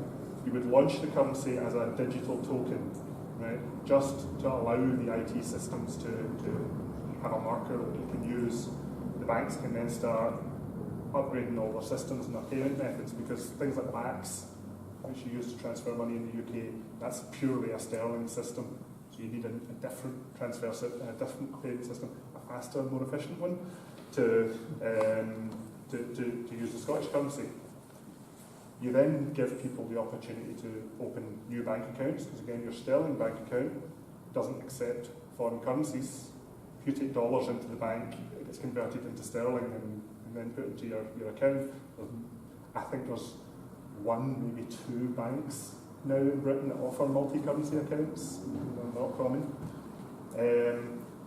Speaker 3: we would launch the currency as a digital token, right? Just to allow the IT systems to have a marker that we can use. The banks can then start upgrading all their systems and their payment methods, because things like BACS, which you use to transfer money in the UK, that's purely a sterling system. So you need a different a different payment system, a faster, more efficient one to use the Scottish currency. You then give people the opportunity to open new bank accounts, because again, your sterling bank account doesn't accept foreign currencies. If you take dollars into the bank, it gets converted into sterling and then put into your account. I think there's one, maybe two banks now in Britain that offer multi-currency accounts. They're not common.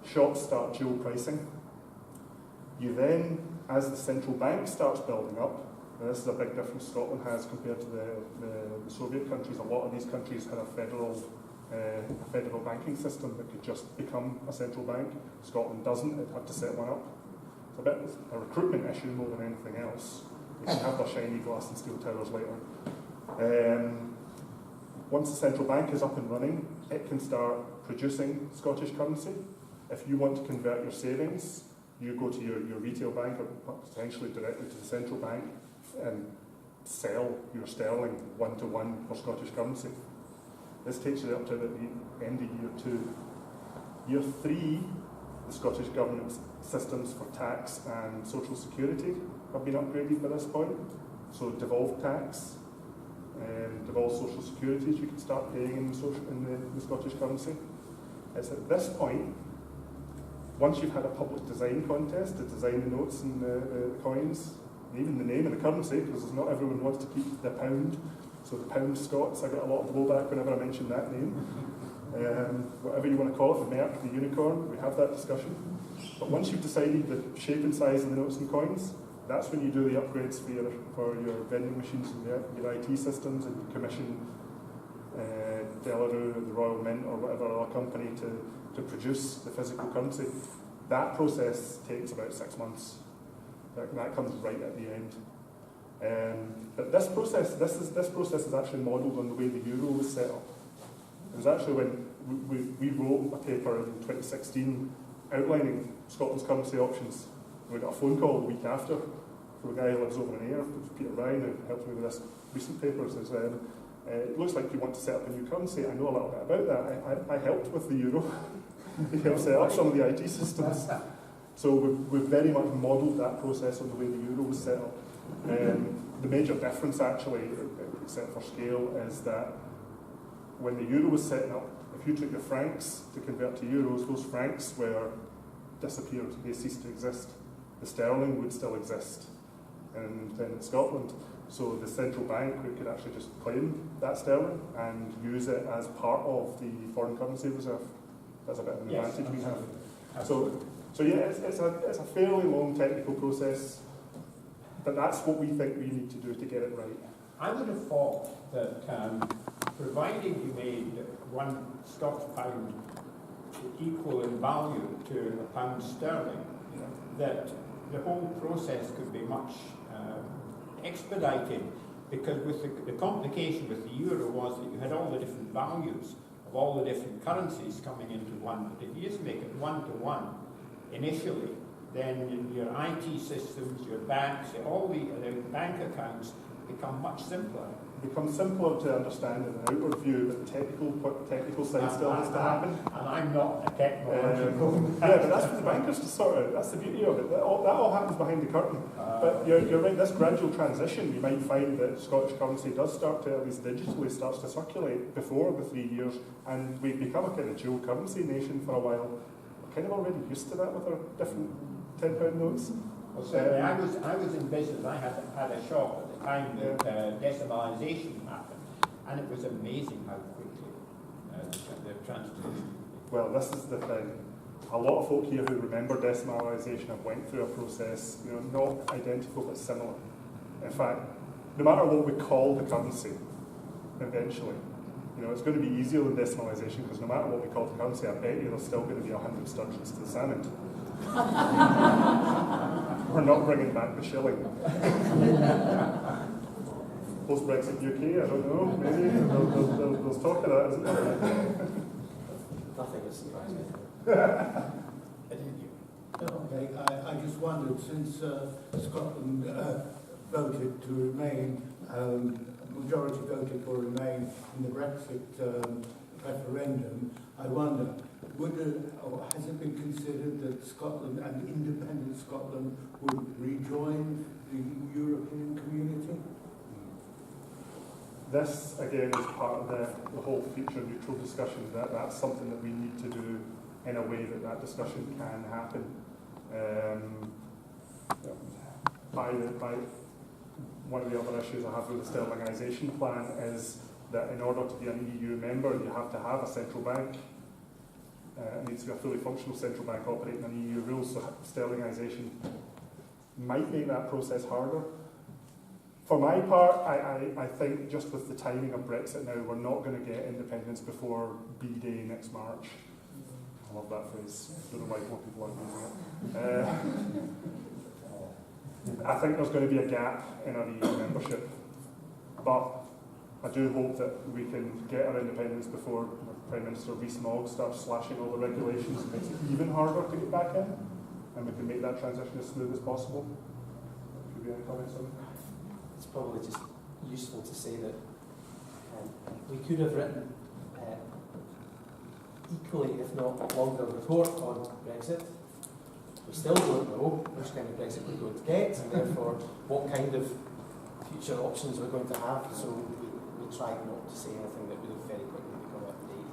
Speaker 3: Shops start dual pricing. You then, as the central bank starts building up, and this is a big difference Scotland has compared to the Soviet countries. A lot of these countries had a federal banking system that could just become a central bank. Scotland doesn't. It had to set one up. It's a bit of a recruitment issue more than anything else. They can have their shiny glass and steel towers later. Once the central bank is up and running, it can start producing Scottish currency. If you want to convert your savings, you go to your retail bank or potentially directly to the central bank and sell your sterling one-to-one for Scottish currency. This takes you up to the end of year 2. Year 3, the Scottish government's systems for tax and social security have been upgraded by this point. So devolved tax, devolved social securities you can start paying in the Scottish currency. It's at this point, once you've had a public design contest to design the notes and the coins, and even the name of the currency, because not everyone wants to keep the pound. So the pound Scots, I get a lot of blowback whenever I mention that name. Whatever you want to call it, the Merc, the unicorn, we have that discussion. But once you've decided the shape and size of the notes and coins, that's when you do the upgrades for your vending machines and your IT systems, and you commission Delarue, the Royal Mint, or whatever other company to produce the physical currency. That process takes about 6 months. That comes right at the end. But this process is actually modelled on the way the euro was set up. It was actually when we wrote a paper in 2016 outlining Scotland's currency options. We got a phone call the week after from a guy who lives over in Ayr, Peter Ryan, who helped me with this recent paper. Says, it looks like you want to set up a new currency. I know a little bit about that. I helped with the euro. He helped set up some of the IT systems. So we've very much modelled that process on the way the euro was set up. The major difference, actually, except for scale, is that when the euro was set up, if you took your francs to convert to euros, those francs were disappeared. They ceased to exist. The sterling would still exist in Scotland. So the central bank could actually just claim that sterling and use it as part of the foreign currency reserve. That's a bit of an advantage we have. So yeah, it's a fairly long technical process, but that's what we think we need to do to get it right.
Speaker 7: I would have thought that provided you made one Scots pound equal in value to a pound sterling, that the whole process could be much expedited, because with the complication with the euro was that you had all the different values of all the different currencies coming into one. But if you just make it one-to-one initially, then your IT systems, your banks, all the bank accounts become much simpler.
Speaker 3: It becomes simpler to understand in an outward view, but the technical side still has to happen.
Speaker 7: And I'm not a technological.
Speaker 3: Yeah, but that's for the bankers to sort out. That's the beauty of it. That all happens behind the curtain. But you're right, this gradual transition, you might find that Scottish currency does start to, at least digitally, starts to circulate before the 3 years, and we become a kind of dual currency nation for a while. We're kind of already used to that with our different £10 notes.
Speaker 7: Well, certainly, I was in business. I had a shop at the time that decimalisation happened, and it was amazing how quickly the transformation.
Speaker 3: Well, this is the thing. A lot of folk here who remember decimalisation have went through a process, not identical but similar. In fact, no matter what we call the currency, eventually, it's going to be easier than decimalisation, because no matter what we call the currency, I bet you there's still going to be 100 sturgeons to the salmon. We're not bringing back the shilling. Post-Brexit UK, I don't know, maybe. There's talk of that, isn't there?
Speaker 4: Nothing has surprised me.
Speaker 8: Okay, I just wondered, since Scotland voted to remain, majority voted for remain in the Brexit referendum, I wonder, or has it been considered that Scotland and independent Scotland would rejoin the European community?
Speaker 3: This, again, is part of the whole future neutral discussion. That's something that we need to do in a way that discussion can happen. By one of the other issues I have with the sterlingisation plan is that in order to be an EU member, you have to have a central bank. It needs to be a fully functional central bank operating on EU rules, so sterlingisation might make that process harder. For my part, I think just with the timing of Brexit now, we're not going to get independence before B-Day next March. I love that phrase. I don't know why more people aren't using it. I think there's going to be a gap in our EU membership, but I do hope that we can get our independence before Prime Minister Rees-Mogg starts slashing all the regulations and makes it even harder to get back in, and we can make that transition as smooth as possible. Could be any comments on that?
Speaker 4: It's probably just useful to say that we could have written equally, if not longer, report on Brexit. We still don't know which kind of Brexit we're going to get, and therefore what kind of future options we're going to have. So we tried not to say anything that would have very quickly become up to date,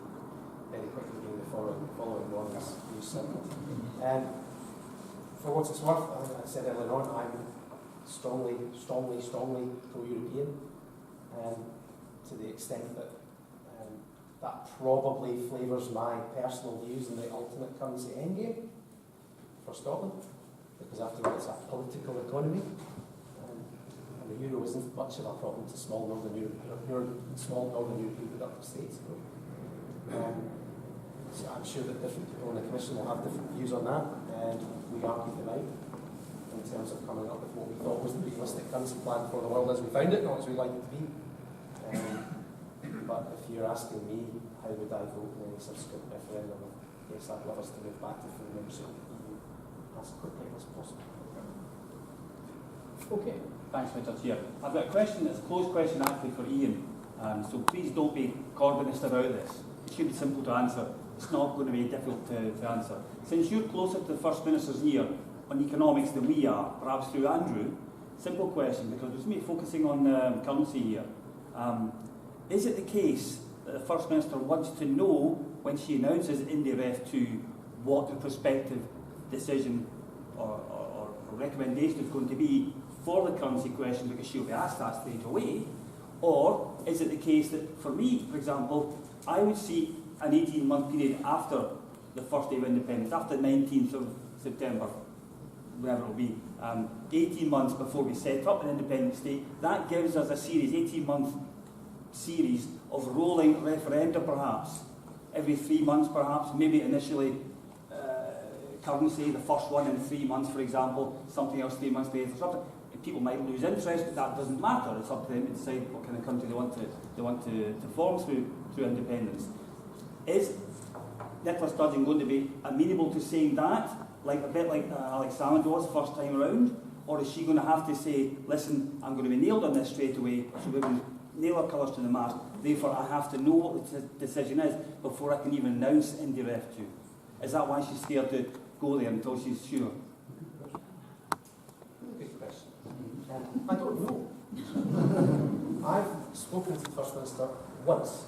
Speaker 4: very quickly being the following one is simple. For what it's worth, I said earlier on, I'm strongly pro-European, to the extent that that probably flavours my personal views in the alternate currency endgame for Scotland, because after all it's a political economy, and the euro isn't much of a problem to small northern European productive states. So I'm sure that different people in the Commission will have different views on that, and we argued them out in terms of coming up with what we thought was the realistic currency plan for the world as we found it, not as we like it to be. But if you're asking me how would I vote in any subsequent referendum, yes, I'd love us to move back to full membership of the EU as quickly as possible.
Speaker 6: Okay, thanks, Mr. Chair. I've got a question, it's a closed question actually for Iain, so please don't be Corbynist about this. It should be simple to answer. It's not going to be difficult to answer. Since you're closer to the First Minister's ear on economics than we are, perhaps through Andrew, simple question, because we're going to be focusing on currency here. Is it the case that the First Minister wants to know when she announces in the RF2 what the prospective decision or recommendation is going to be for the currency question, because she'll be asked that straight away? Or is it the case that, for me, for example, I would see an 18-month period after the first day of independence, after the 19th of September, whatever it will be, 18 months before we set up an independent state. That gives us a series, 18-month series of rolling referenda, perhaps, every 3 months, perhaps, maybe initially currency, the first one in 3 months, for example, something else 3 months later, something. People might lose interest, but that doesn't matter. It's up to them to decide what kind of country they want to form through independence. Is Nicola Sturgeon going to be amenable to saying that, like a bit like Alex Salmond was first time around, or is she going to have to say, listen, I'm going to be nailed on this straight away, so we're going to nail our colours to the mast, therefore I have to know what the decision is before I can even announce in the RF2? Is that why she's scared to go there until she's sure?
Speaker 4: Good question. I don't know. I've spoken to the First Minister once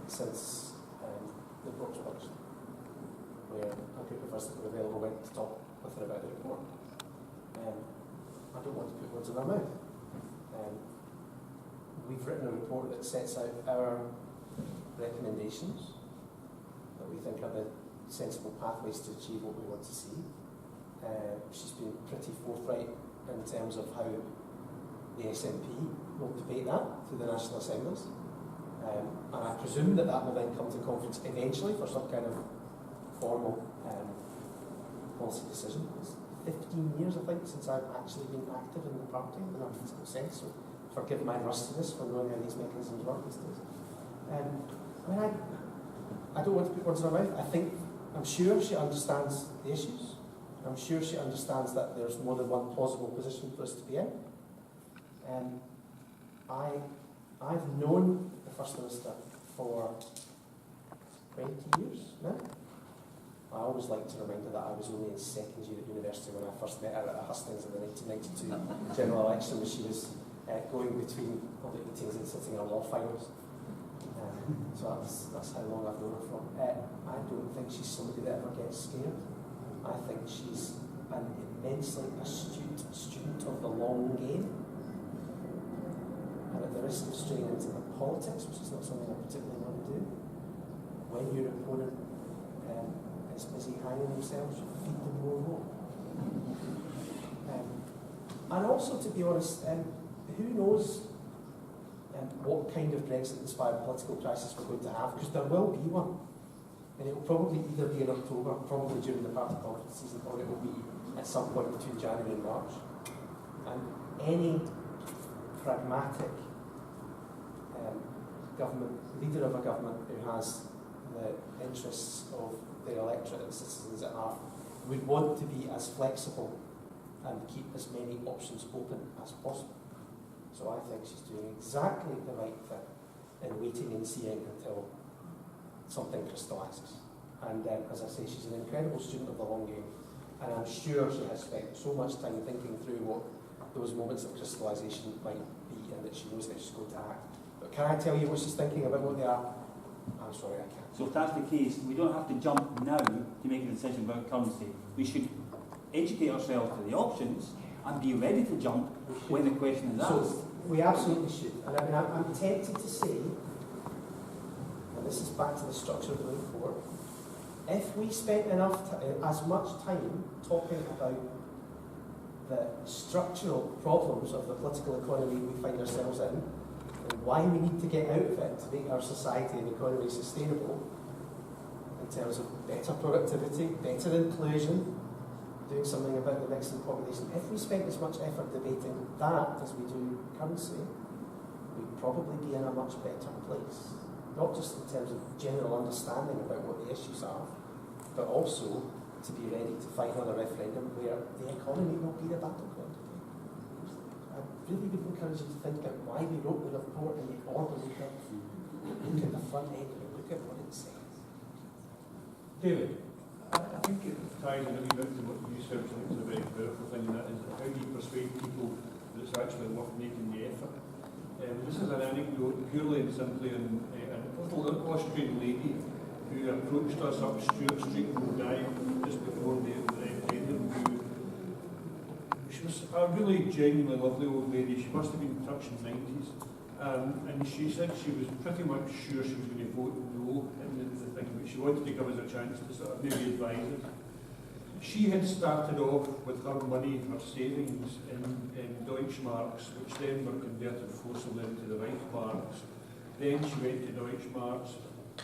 Speaker 4: since the report was published, where a group of us that were available went to talk with her about the report. I don't want to put words in her mouth. We've written a report that sets out our recommendations that we think are the sensible pathways to achieve what we want to see. She's been pretty forthright in terms of how the SNP will debate that through the National Assemblies. And I presume that will then come to conference eventually for some kind of formal policy decision. It's 15 years, I think, since I've actually been active in the party in a physical sense, so forgive my rustiness for knowing how these mechanisms work these days. I don't want to put words in her mouth. I'm sure she understands the issues. I'm sure she understands that there's more than one plausible position for us to be in. I've known the First Minister for 20 years now. I always like to remind her that I was only in second year at university when I first met her at Hustings in the 1992 general election, when she was going between public meetings and sitting in law files. So that's how long I've known her from. I don't think she's somebody that ever gets scared. I think she's an immensely astute student of the long game. And at the risk of straying into the politics, which is not something I particularly want to do, when your opponent is busy hanging themselves, feed them more hope. And also, to be honest, who knows what kind of Brexit-inspired political crisis we're going to have, because there will be one. And it will probably either be in October, probably during the party conference season, or it will be at some point between January and March. And any pragmatic government, leader of a government who has the interests of their electorate and citizens at heart would want to be as flexible and keep as many options open as possible. So I think she's doing exactly the right thing in waiting and seeing until something crystallises. And as I say, she's an incredible student of the long game, and I'm sure she has spent so much time thinking through what those moments of crystallisation might be, and that she knows how she's going to act. But can I tell you what she's thinking about what they are? I'm sorry, I can't.
Speaker 6: So if that's the case, we don't have to jump now to make a decision about currency. We should educate ourselves to the options and be ready to jump when the question is asked.
Speaker 4: So we absolutely should. And I mean, I'm tempted to say, and this is back to the structure of the report, if we spent as much time talking about the structural problems of the political economy we find ourselves in, and why we need to get out of it to make our society and economy sustainable, in terms of better productivity, better inclusion, doing something about the mixing population. If we spent as much effort debating that as we do currency, we'd probably be in a much better place. Not just in terms of general understanding about what the issues are, but also to be ready to fight another referendum where the economy will be the battleground. I really would encourage you to think about why we wrote the report in the order we did. Look at the front end of it, look at what it says.
Speaker 5: David, I think it ties in a wee bit to what you said. I think it's a very powerful thing, and that is how do you persuade people that it's actually worth making the effort. This is an anecdote purely and simply on a little Austrian lady who approached us up Stewart Street in Glasgow just before the referendum. She was a really genuinely lovely old lady. She must have been touching 90s. And she said she was pretty much sure she was going to vote no in the thing, but she wanted to give us a chance to sort of maybe advise us. She had started off with her money, her savings in Deutschmarks, which then were converted forcibly into the Reichsmarks. Then she went to Deutschmarks,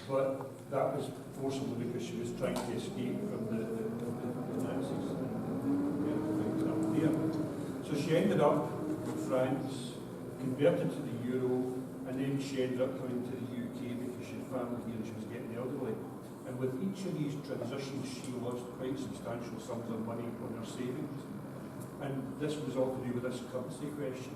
Speaker 5: but that was forcibly because she was trying to escape from the Nazis and things up there. So she ended up in France, converted to the euro, and then she ended up coming to the UK because she had family here and she was getting elderly. And with each of these transitions, she lost quite substantial sums of money on her savings. And this was all to do with this currency question.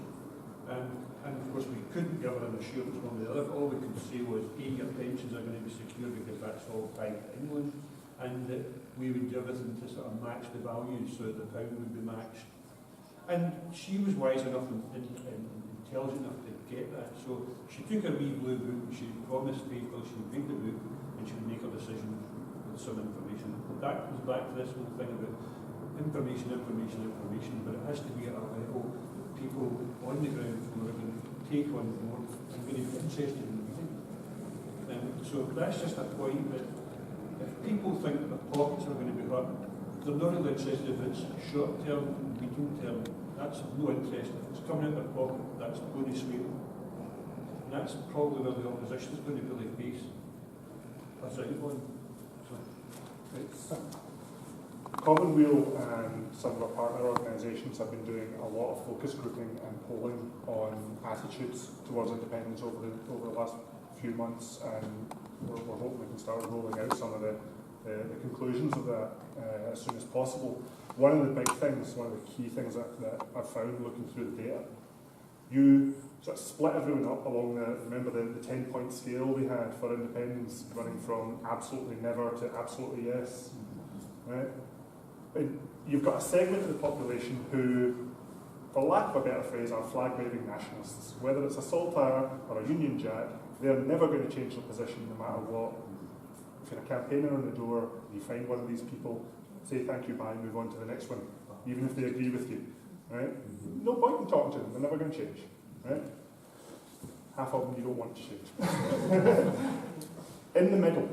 Speaker 5: And of course, we couldn't give her an assurance one way or the other. All we could say was, A, your pensions are going to be secure because that's all tied to England, and that we would do everything to sort of match the values so that the pound would be matched. And she was wise enough and intelligent enough to get that. So she took her wee blue book, she promised people she would read the book and she would make a decision with some information. That comes back to this whole thing about information, but it has to be at a level that people on the ground floor are going to take on board and going to be interested in reading. So that's just a point that if people think that their pockets are going to be hurt, they're not really interested if it's short term, medium term. That's of no interest. If it's coming out of their pocket, that's going to sway them. And that's probably where the opposition is going to really face a outline.
Speaker 3: Common Weal and some of our partner organisations have been doing a lot of focus grouping and polling on attitudes towards independence over the last few months, and we're hoping we can start rolling out some of the the conclusions of that as soon as possible. One of the big things, one of the key things that I found looking through the data, you sort of split everyone up along remember the 10-point scale we had for independence, running from absolutely never to absolutely yes, right? And you've got a segment of the population who, for lack of a better phrase, are flag-waving nationalists. Whether it's a saltire or a Union Jack, they're never going to change their position no matter what. If you're a campaigner on the door, you find one of these people, say thank you, bye, move on to the next one, even if they agree with you, right? No point in talking to them, they're never going to change, right? Half of them you don't want to change. In the middle,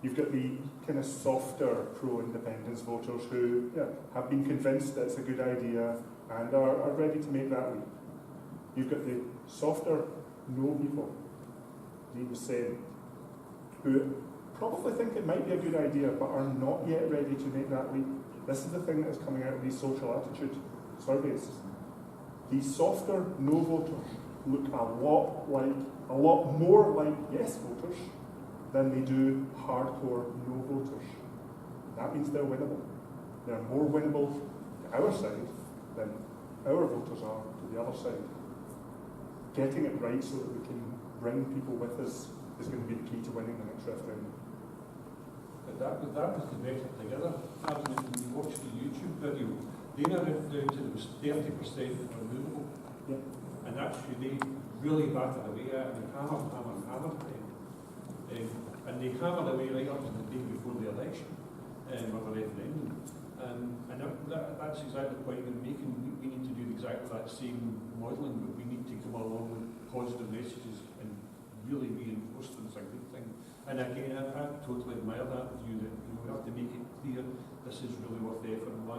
Speaker 3: you've got the kind of softer pro-independence voters who have been convinced that it's a good idea and are ready to make that leap. You've got the softer no people, he was saying, who probably think it might be a good idea but are not yet ready to make that leap. This is the thing that is coming out of these social attitude surveys. These softer no voters look a lot more like yes voters than they do hardcore no voters. That means they're winnable. They're more winnable to our side than our voters are to the other side. Getting it right so that we can bring people with us is going to be the key to winning the next referendum.
Speaker 5: But that was the better together. When you watch the YouTube video, they narrowed it down to there was 30% removable.
Speaker 3: Yeah.
Speaker 5: And actually they really battered away at it and hammered. And they hammered away right up to the day before the election of the referendum. And that's exactly the point we're making. We need to do exactly that same modelling, but we need to come along with positive messages and really reinforce them as a good thing. And again, I totally admire that view that we have to make it clear this is really worth the effort and why.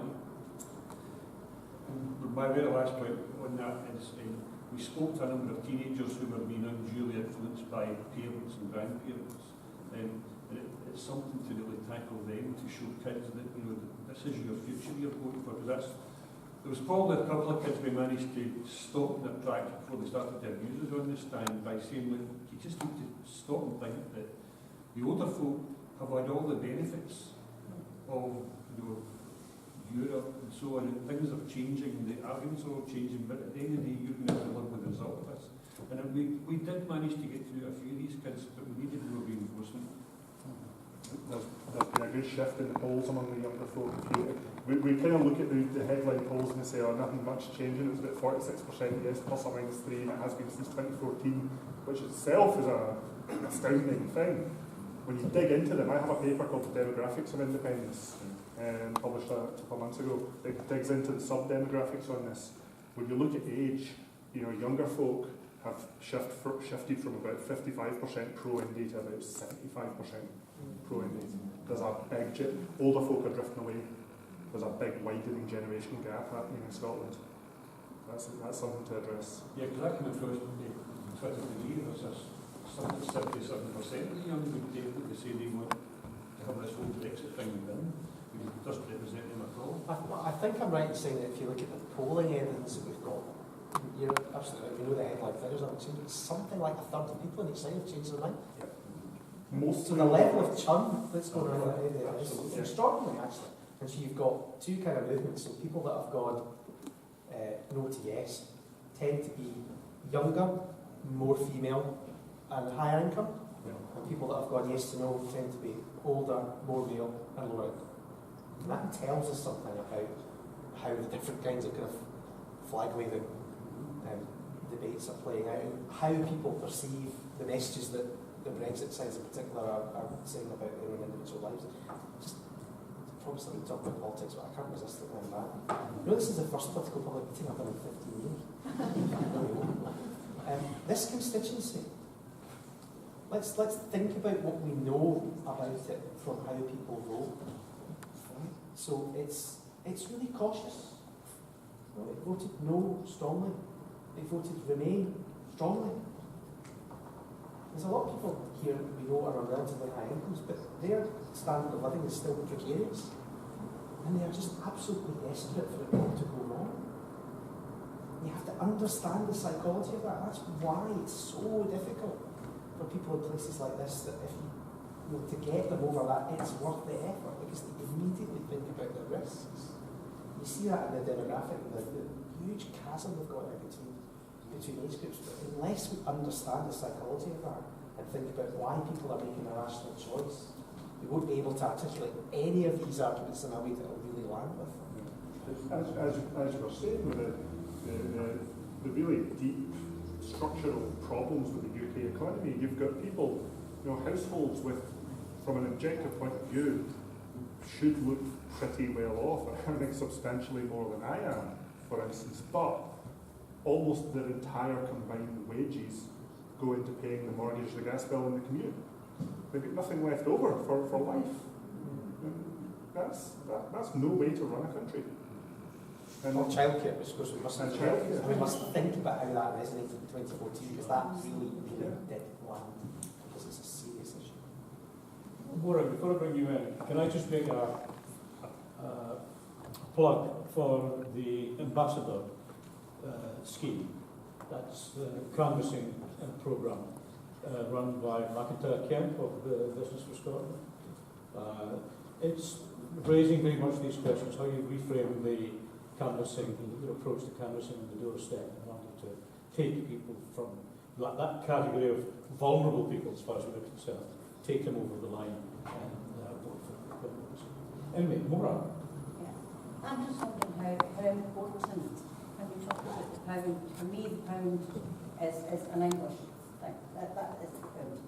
Speaker 5: My very last point on that is we spoke to a number of teenagers who were being unduly influenced by parents and grandparents. And it's something to really tackle them, to show kids that this is your future you're voting for. Because there was probably a couple of kids we managed to stop in their tracks before they started to abuse us on this stand by saying, look, you just need to stop and think that the older folk have had all the benefits of Europe and so on, and things are changing, the arguments are all changing, but at the end of the day, you're going to have to live with the result of this. And we did manage to get through a few of these kids, but we needed more reinforcement.
Speaker 3: There's been a good shift in the polls among the younger folk. We kind of look at the headline polls and they say, oh, nothing much changing. It was about 46% yes, plus or minus 3, and it has been since 2014, which itself is an astounding thing. When you dig into them, I have a paper called The Demographics of Independence, published a couple of months ago. It digs into the sub-demographics on this. When you look at age, younger folk have shifted from about 55% pro-Indy to about 75% pro-Indy. There's a big older folk are drifting away. There's a big widening generation gap happening in Scotland. That's something to address.
Speaker 5: Yeah, because that came across Twitter today. There's something 77% of the young people they say they want to have this whole Brexit thing done. It doesn't represent them at all.
Speaker 4: I think I'm right in saying that if you look at the polling evidence that we've got, you're absolutely right, we know the headline figures aren't changing. It's something like a third of people on each side have changed their mind.
Speaker 3: Yep. Most
Speaker 4: so the level of churn that's going on there is extraordinary, actually. And so you've got two kind of movements. So people that have gone no to yes tend to be younger, more female, and higher income.
Speaker 3: Yeah.
Speaker 4: And people that have gone yes to no tend to be older, more male, and lower income. And that tells us something about how the different kinds of flag-waving debates are playing out, and how people perceive the messages that the Brexit sides in particular are saying about their own individual lives. Just promise that we talk about politics, but I can't resist it going back. This is the first political public meeting I've done in 15 years. This constituency, let's think about what we know about it from how people vote. So it's really cautious. It voted no strongly. It voted remain strongly. There's a lot of people here we know are on relatively high incomes, but their standard of living is still precarious. And they are just absolutely desperate for it not to go wrong. You have to understand the psychology of that. That's why it's so difficult for people in places like this, that if you to get them over that, it's worth the effort because they immediately think about the risks. You see that in the demographic, the huge chasm we've got now between age groups. But unless we understand the psychology of that and think about why people are making a rational choice, we won't be able to articulate any of these arguments in a way that will really land with them.
Speaker 3: As you were saying, with the really deep structural problems with the UK economy, you've got people, households with, from an objective point of view, should look pretty well off, earning substantially more than I am, for instance, but almost their entire combined wages go into paying the mortgage, the gas bill and the commute. They've got nothing left over for life. That's no way to run a country. And
Speaker 4: childcare, which of course we must think about how that resonated in 2014, because that really did land, because it's a serious issue.
Speaker 1: Maura, before I bring you in, can I just make a plug for the ambassador scheme? That's the canvassing programme run by McIntyre Kemp of the Business for Scotland. It's raising very much these questions, how you reframe the canvassing, your approach to canvassing on the doorstep, and wanting to take people from that category of vulnerable people, as far as we're concerned, take them over the line and vote for equivalence. Anyway, Maura.
Speaker 9: Yeah. I'm just wondering how important, when we talk about the pound, for me the pound is an English thing, that is the pound.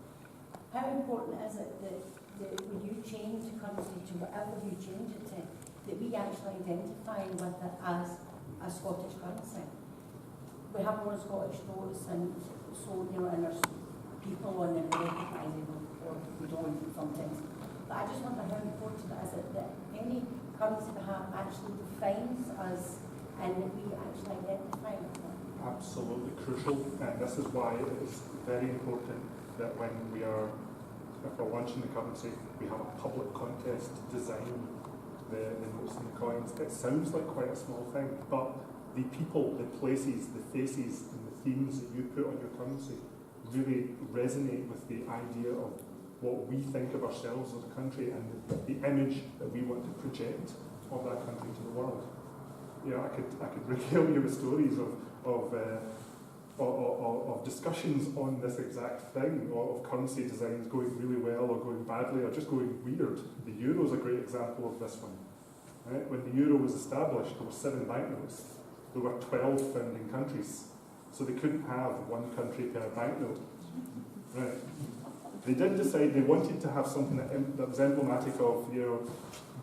Speaker 9: How important is it that when you change currency to whatever you change it to, that we actually identify with it as a Scottish currency? We have more Scottish notes, and so, and there's people on it recognising them, or we don't sometimes. But I just wonder how important it is that any currency we have actually defines us and that we actually identify with it.
Speaker 3: Absolutely crucial, and this is why it is very important that when if we're launching the currency, we have a public contest to design the notes and the coins. It sounds like quite a small thing, but the people, the places, the faces, and the themes that you put on your currency really resonate with the idea of what we think of ourselves as a country and the image that we want to project of that country to the world. I could regale you with stories of discussions on this exact thing, or of currency designs going really well or going badly or just going weird. The euro is a great example of this one. Right? When the euro was established, there were 7 banknotes. There were 12 founding countries, so they couldn't have one country per banknote. Right? They did decide they wanted to have something that was emblematic of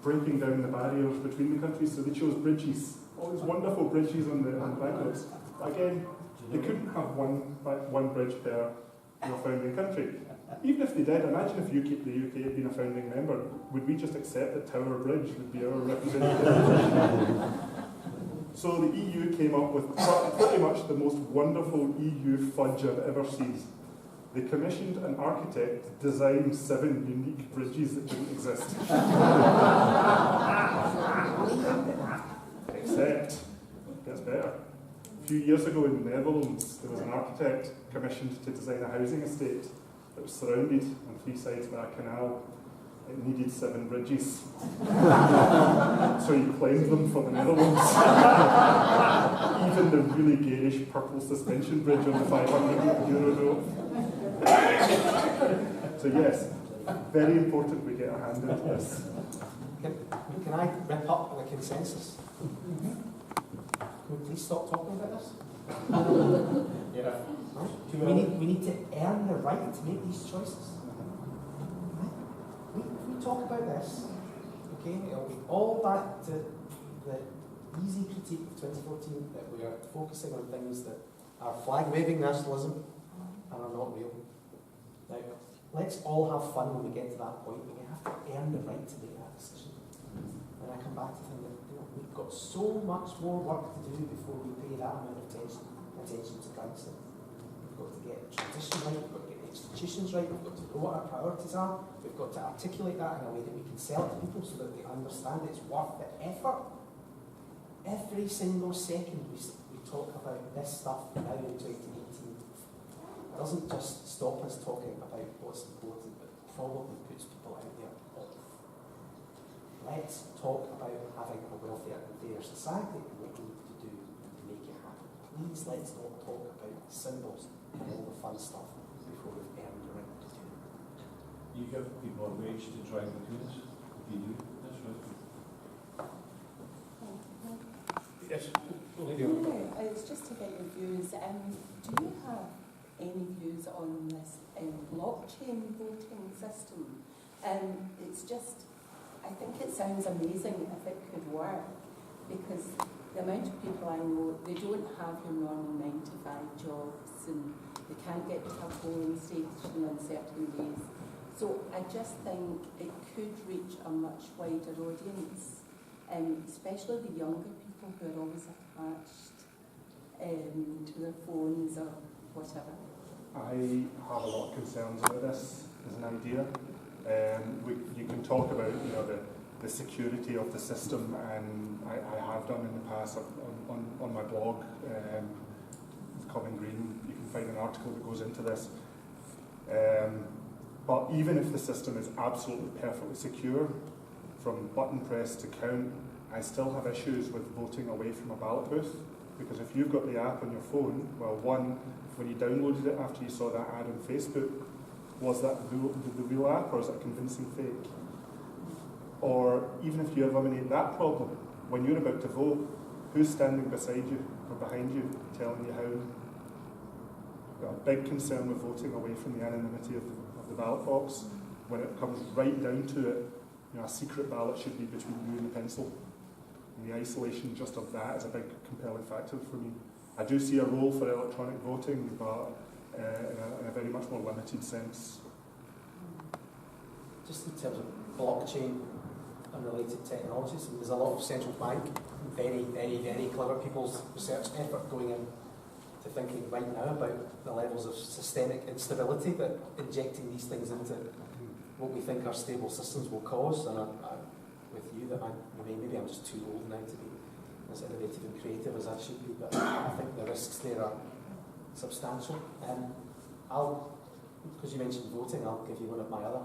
Speaker 3: breaking down the barriers between the countries, so they chose bridges. All these wonderful bridges on the banknotes. Again, they couldn't have one bridge per founding country. Even if they did, imagine if the UK had been a founding member, would we just accept that Tower Bridge would be our representative? So the EU came up with pretty much the most wonderful EU fudge I've ever seen. They commissioned an architect to design 7 unique bridges that didn't exist. Except, it gets better. A few years ago in the Netherlands, there was an architect commissioned to design a housing estate that was surrounded on 3 sides by a canal. It needed 7 bridges. So he claimed them for the Netherlands. Even the really garish purple suspension bridge on the €500 note. So yes, very important we get a hand into this.
Speaker 4: Can I rip up the consensus? Can we please stop talking about this?
Speaker 1: Yeah.
Speaker 4: We need to earn the right to make these choices. If we talk about this, okay, it'll be all back to the easy critique of 2014 that we are focusing on things that are flag-waving nationalism and are not real. Now, let's all have fun when we get to that point, but we have to earn the right to make that decision. And I come back to think that we've got so much more work to do before we pay that amount of attention to currency. We've got to get the tradition right, we've got to get the institutions right, we've got to know what our priorities are, we've got to articulate that in a way that we can sell to people so that they understand it's worth the effort. Every single second we talk about this stuff now in 2018 doesn't just stop us talking about what's important, but probably puts people out there off. Let's talk about having a wealthier and fairer society and what we need to do to make it happen. Please let's not talk about symbols and all the fun stuff before we've earned the right to do it.
Speaker 5: You give people a wage to drive the goods. If you do, that's right.
Speaker 1: Yes.
Speaker 10: Yeah, it's just to get your views. Do you have any views on this blockchain voting system? It's just, I think it sounds amazing if it could work, because the amount of people I know, they don't have your normal 9-to-5 jobs and they can't get to a polling station on certain days. So I just think it could reach a much wider audience, especially the younger people who are always attached to their phones or whatever.
Speaker 3: I have a lot of concerns about this as an idea. You can talk about the security of the system, and I have done in the past on my blog, Common Green. You can find an article that goes into this. But even if the system is absolutely perfectly secure, from button press to count, I still have issues with voting away from a ballot booth, because if you've got the app on your phone, well, one, when you downloaded it after you saw that ad on Facebook, was that the real app, or is that convincing fake? Or even if you eliminate that problem, when you're about to vote, who's standing beside you or behind you telling you how? I've got a big concern with voting away from the anonymity of the ballot box. When it comes right down to it, a secret ballot should be between you and the pencil. And the isolation just of that is a big compelling factor for me. I do see a role for electronic voting, but in a very much more limited sense.
Speaker 4: Just in terms of blockchain and related technologies, there's a lot of central bank, very, very, very clever people's research effort going in to thinking right now about the levels of systemic instability that injecting these things into what we think are stable systems will cause. And I'm with you that maybe I'm just too old now to be as innovative and creative as I should be, but I think the risks there are substantial. Because you mentioned voting, I'll give you one of my other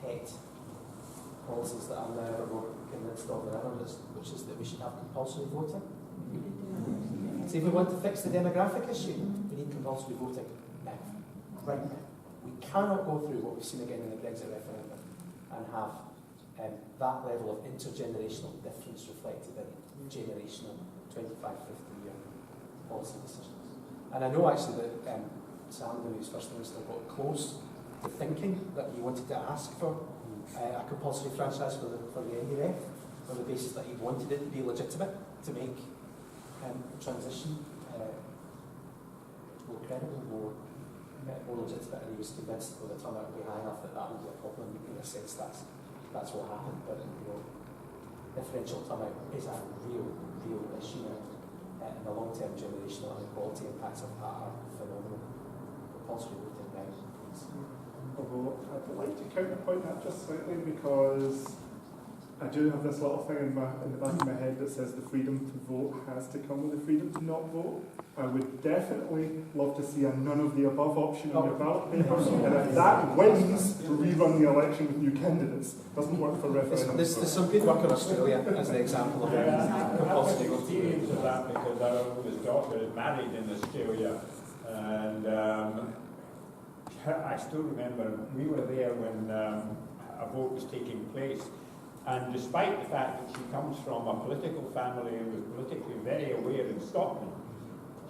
Speaker 4: pet policies that I'm now more convinced of than ever, which is that we should have compulsory voting. So if we want to fix the demographic issue, we need compulsory voting now, right now. We cannot go through what we've seen again in the Brexit referendum and have that level of intergenerational difference reflected in generational 25, 50-year policy decisions. And I know actually that Sam, when he was First Minister, got close to thinking that he wanted to ask for a compulsory franchise for the NUF on the basis that he wanted it to be legitimate, to make transition more credible, more legitimate, and he was convinced that the turnout would be high enough that would be a problem. In a sense, that's what happened. But differential turnout is a real issue now, and the long-term generational inequality impacts of that are phenomenal. Compulsory voting now, please.
Speaker 3: Although I'd like to counterpoint that just slightly, because I do have this little thing in the back of my head that says the freedom to vote has to come with the freedom to not vote. I would definitely love to see a none of the above option on your ballot papers, and if that wins, to rerun the election with new candidates. Doesn't work for referendums.
Speaker 4: There's some good work in Australia as an example of compulsory voting.
Speaker 7: Experience of that, because our oldest daughter is married in Australia, and I still remember we were there when a vote was taking place. And despite the fact that she comes from a political family and was politically very aware in Scotland,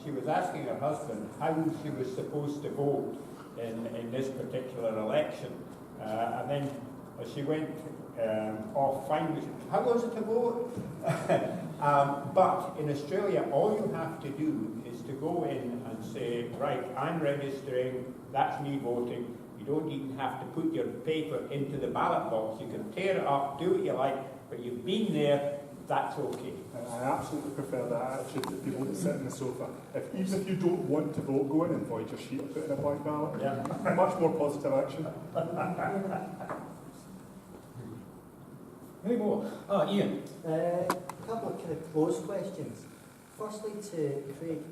Speaker 7: she was asking her husband how she was supposed to vote in this particular election. And then as she went off finally, how was it to vote? But in Australia, all you have to do is to go in and say, right, I'm registering, that's me voting. You don't even have to put your paper into the ballot box. You can tear it up, do what you like, but you've been there, that's okay.
Speaker 3: And I absolutely prefer that attitude to people that sit on the sofa. Even if you don't want to vote, go in and void your sheet and put in a blank ballot.
Speaker 7: Yeah.
Speaker 3: Much more positive action.
Speaker 1: Any more? Iain.
Speaker 11: A couple of kind of close questions. Firstly, to Craig,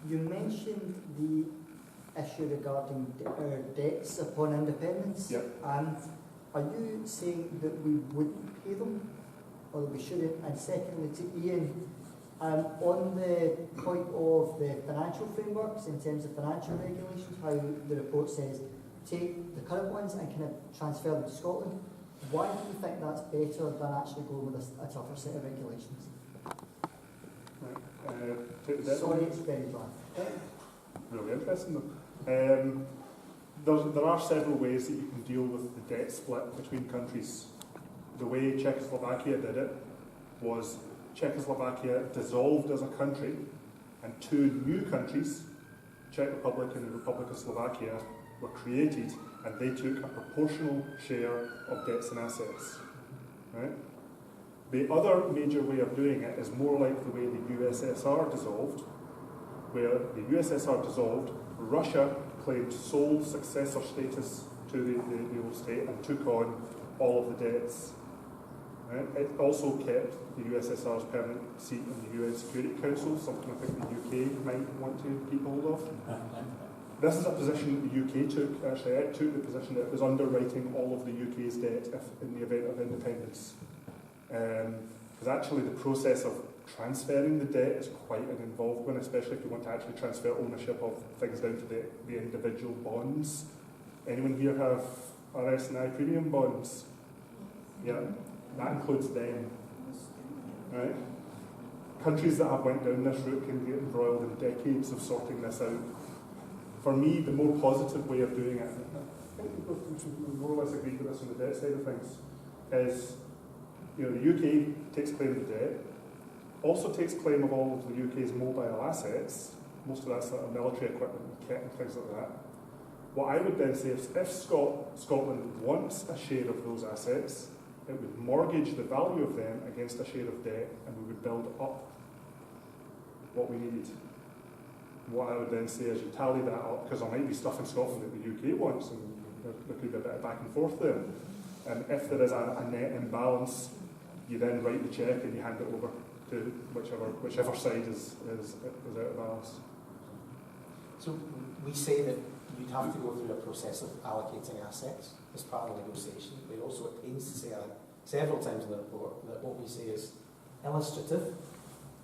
Speaker 11: you mentioned the issue regarding our debts upon independence.
Speaker 3: Yep.
Speaker 11: Are you saying that we wouldn't pay them, or that we shouldn't? And secondly, to Ian, on the point of the financial frameworks in terms of financial regulations, how the report says take the current ones and kind of transfer them to Scotland, why do you think that's better than actually going with a tougher set of regulations? Sorry, it's very bland.
Speaker 3: Really interesting though. There are several ways that you can deal with the debt split between countries. The way Czechoslovakia did it was Czechoslovakia dissolved as a country, and two new countries, Czech Republic and the Republic of Slovakia, were created, and they took a proportional share of debts and assets. Right? The other major way of doing it is more like the way the USSR dissolved, where the USSR dissolved, Russia claimed sole successor status to the old state and took on all of the debts. Right? It also kept the USSR's permanent seat in the UN Security Council, something I think the UK might want to keep hold of. This is a position that the UK took. Actually, it took the position that it was underwriting all of the UK's debt in the event of independence. Because actually the process of transferring the debt is quite an involved one, especially if you want to actually transfer ownership of things down to the individual bonds. Anyone here have RS&I premium bonds? Yeah, that includes them. Right? Countries that have went down this route can get embroiled in decades of sorting this out. For me, the more positive way of doing it, I think we more or less agree with this on the debt side of things, is the UK takes claim of the debt, also takes claim of all of the UK's mobile assets, most of that's sort of military equipment and kit and things like that. What I would then say is if Scotland wants a share of those assets, it would mortgage the value of them against a share of debt, and we would build up what we needed. What I would then say is you tally that up, because there might be stuff in Scotland that the UK wants, and there could be a bit of back and forth there. And if there is a net imbalance, you then write the cheque and you hand it over to whichever side is out of balance.
Speaker 4: So we say that you'd have to go through a process of allocating assets as part of the negotiation. We also at pains to say several times in the report that what we say is illustrative,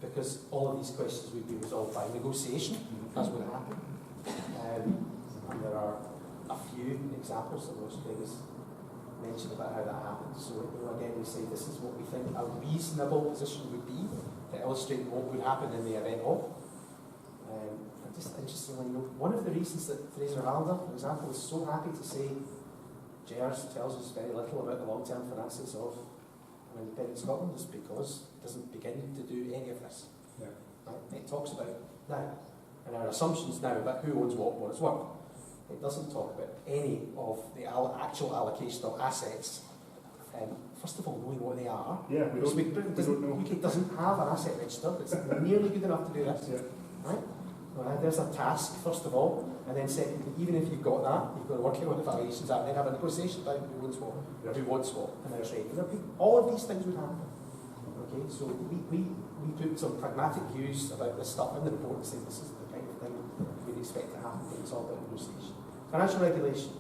Speaker 4: because all of these questions would be resolved by negotiation. That's what happened. And there are a few examples that Craig has mentioned about how that happened. So again, we say this is what we think a reasonable position would be to illustrate what would happen in the event of. And just interestingly, one of the reasons that Fraser Halder, for example, is so happy to say JERS tells us very little about the long-term finances of an independent Scotland is because it doesn't begin to do any of this.
Speaker 3: Yeah.
Speaker 4: Right? It talks about now, and our assumptions now about who owns what it's worth. It doesn't talk about any of the actual allocation of assets. First of all, knowing what they are.
Speaker 3: Yeah, we don't know.
Speaker 4: UK doesn't have an asset register. It's nearly good enough to do this. Yeah. Right? There's a task, first of all, and then secondly, even if you've got that, you've got to work out what the valuations are, and then have a negotiation about who owns what, or who wants what, and then trade. All of these things would happen. Okay, so we put some pragmatic views about this stuff in the report and say this is the kind of thing we'd expect to happen when it's all about negotiation. Financial regulation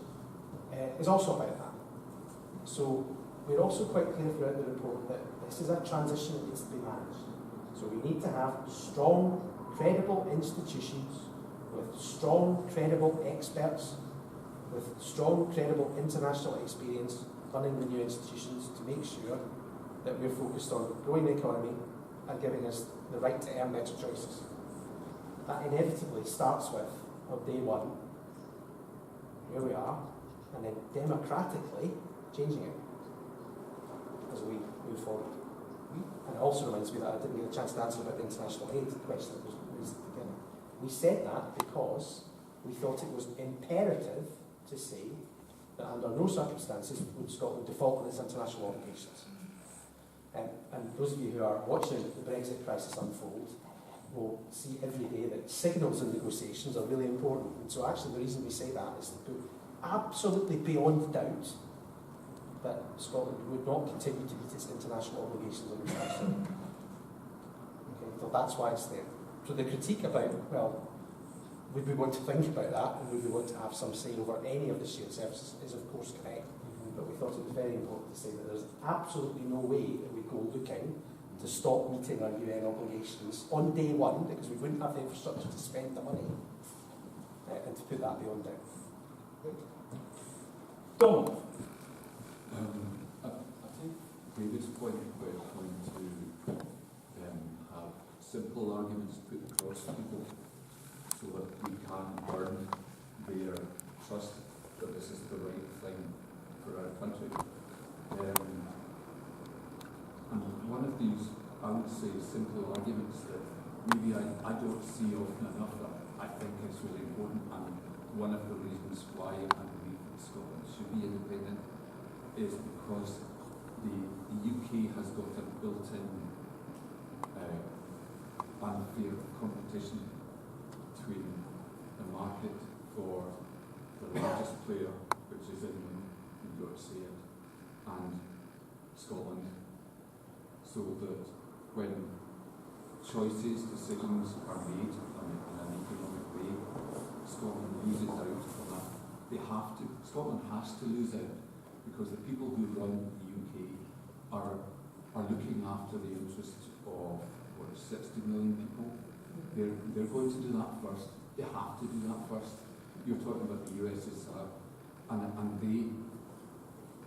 Speaker 4: is also about that. So we're also quite clear throughout the report that this is a transition that needs to be managed. So we need to have strong, credible institutions with strong, credible experts, with strong, credible international experience running the new institutions to make sure that we're focused on growing the economy and giving us the right to earn better choices. That inevitably starts with, on day one, where we are, and then democratically changing it as we move forward. And it also reminds me that I didn't get a chance to answer about the international aid question that was raised at the beginning. We said that because we thought it was imperative to say that under no circumstances would Scotland default on its international obligations. And those of you who are watching the Brexit crisis unfold will see every day that signals in negotiations are really important. And so actually the reason we say that is to put absolutely beyond doubt that Scotland would not continue to meet its international obligations under Okay, so that's why it's there. So the critique about, well, would we want to think about that, and would we want to have some say over any of the shared services, is of course correct. But we thought it was very important to say that there's absolutely no way that we go looking to stop meeting our UN obligations on day one, because we wouldn't have the infrastructure to spend the money, and to put that beyond doubt.
Speaker 7: Dom.
Speaker 12: I think David's point about trying to have simple arguments put across to people so that we can earn their trust that this is the right thing for our country. And one of these, I would say, simple arguments that maybe I don't see often enough that I think is really important, and one of the reasons why I believe that Scotland should be independent is because the UK has got a built-in unfair competition between the market for the largest player, which is England, you've got to say it, and Scotland, so that when decisions are made in an economic way, Scotland loses out on that. Scotland has to lose out, because the people who run the UK are looking after the interests of 60 million people. They're going to do that first. They have to do that first. You're talking about the USSR, and they,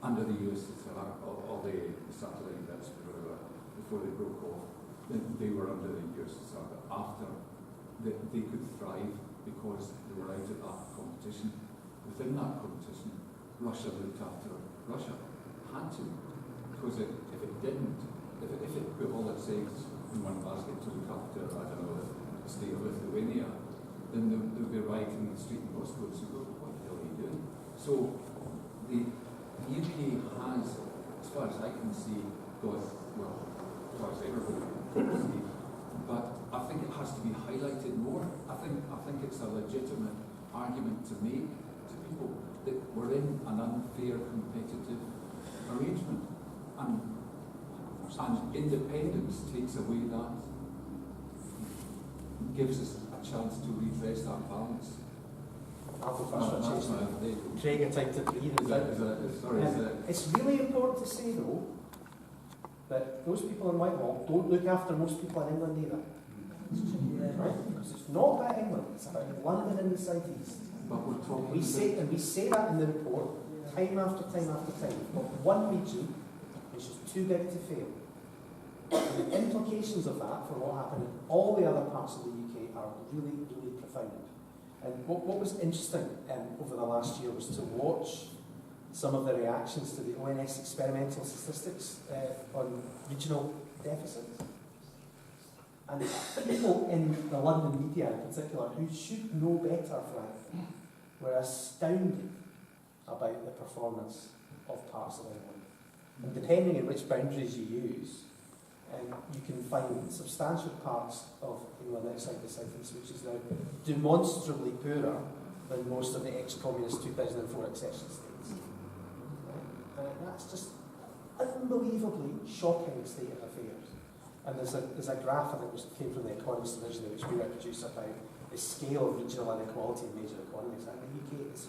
Speaker 12: under the USSR, all the satellite bits before they broke off, they were under the USSR, but after they could thrive because they were out of that competition. Within that competition, Russia looked after Russia, had to, because if it didn't, if it put all its eggs in one basket to look after, I don't know, the state of Lithuania, then they would be rioting in the street in Moscow and say, well, what the hell are you doing? So the UK has, as far as I can see, got, well, as far as everybody can see, but I think it has to be highlighted more. I think it's a legitimate argument to make to people that we're in an unfair competitive arrangement, and independence takes away that, gives us a chance to redress that balance.
Speaker 4: Craig, a time to breathe. It's really important to say, though, that those people in Whitehall don't look after most people in England either. Right? Because it's not about England, it's about London and the South East.
Speaker 12: But we're talking
Speaker 4: we say that in the report time after time after time. But one region is just too big to fail. And the implications of that for what happened in all the other parts of the UK are really, really profound. And what was interesting over the last year was to watch some of the reactions to the ONS experimental statistics on regional deficits. And people in the London media in particular, who should know better, Frank, were astounded about the performance of parts of England. And depending on which boundaries you use, you can find substantial parts of England outside the South East, which is now demonstrably poorer than most of the ex-communist 2004 accession states. And that's just unbelievably shocking state of affairs. And there's a graph, I think it came from the Economist originally, which we reproduced about the scale of regional inequality in major economies. And the UK is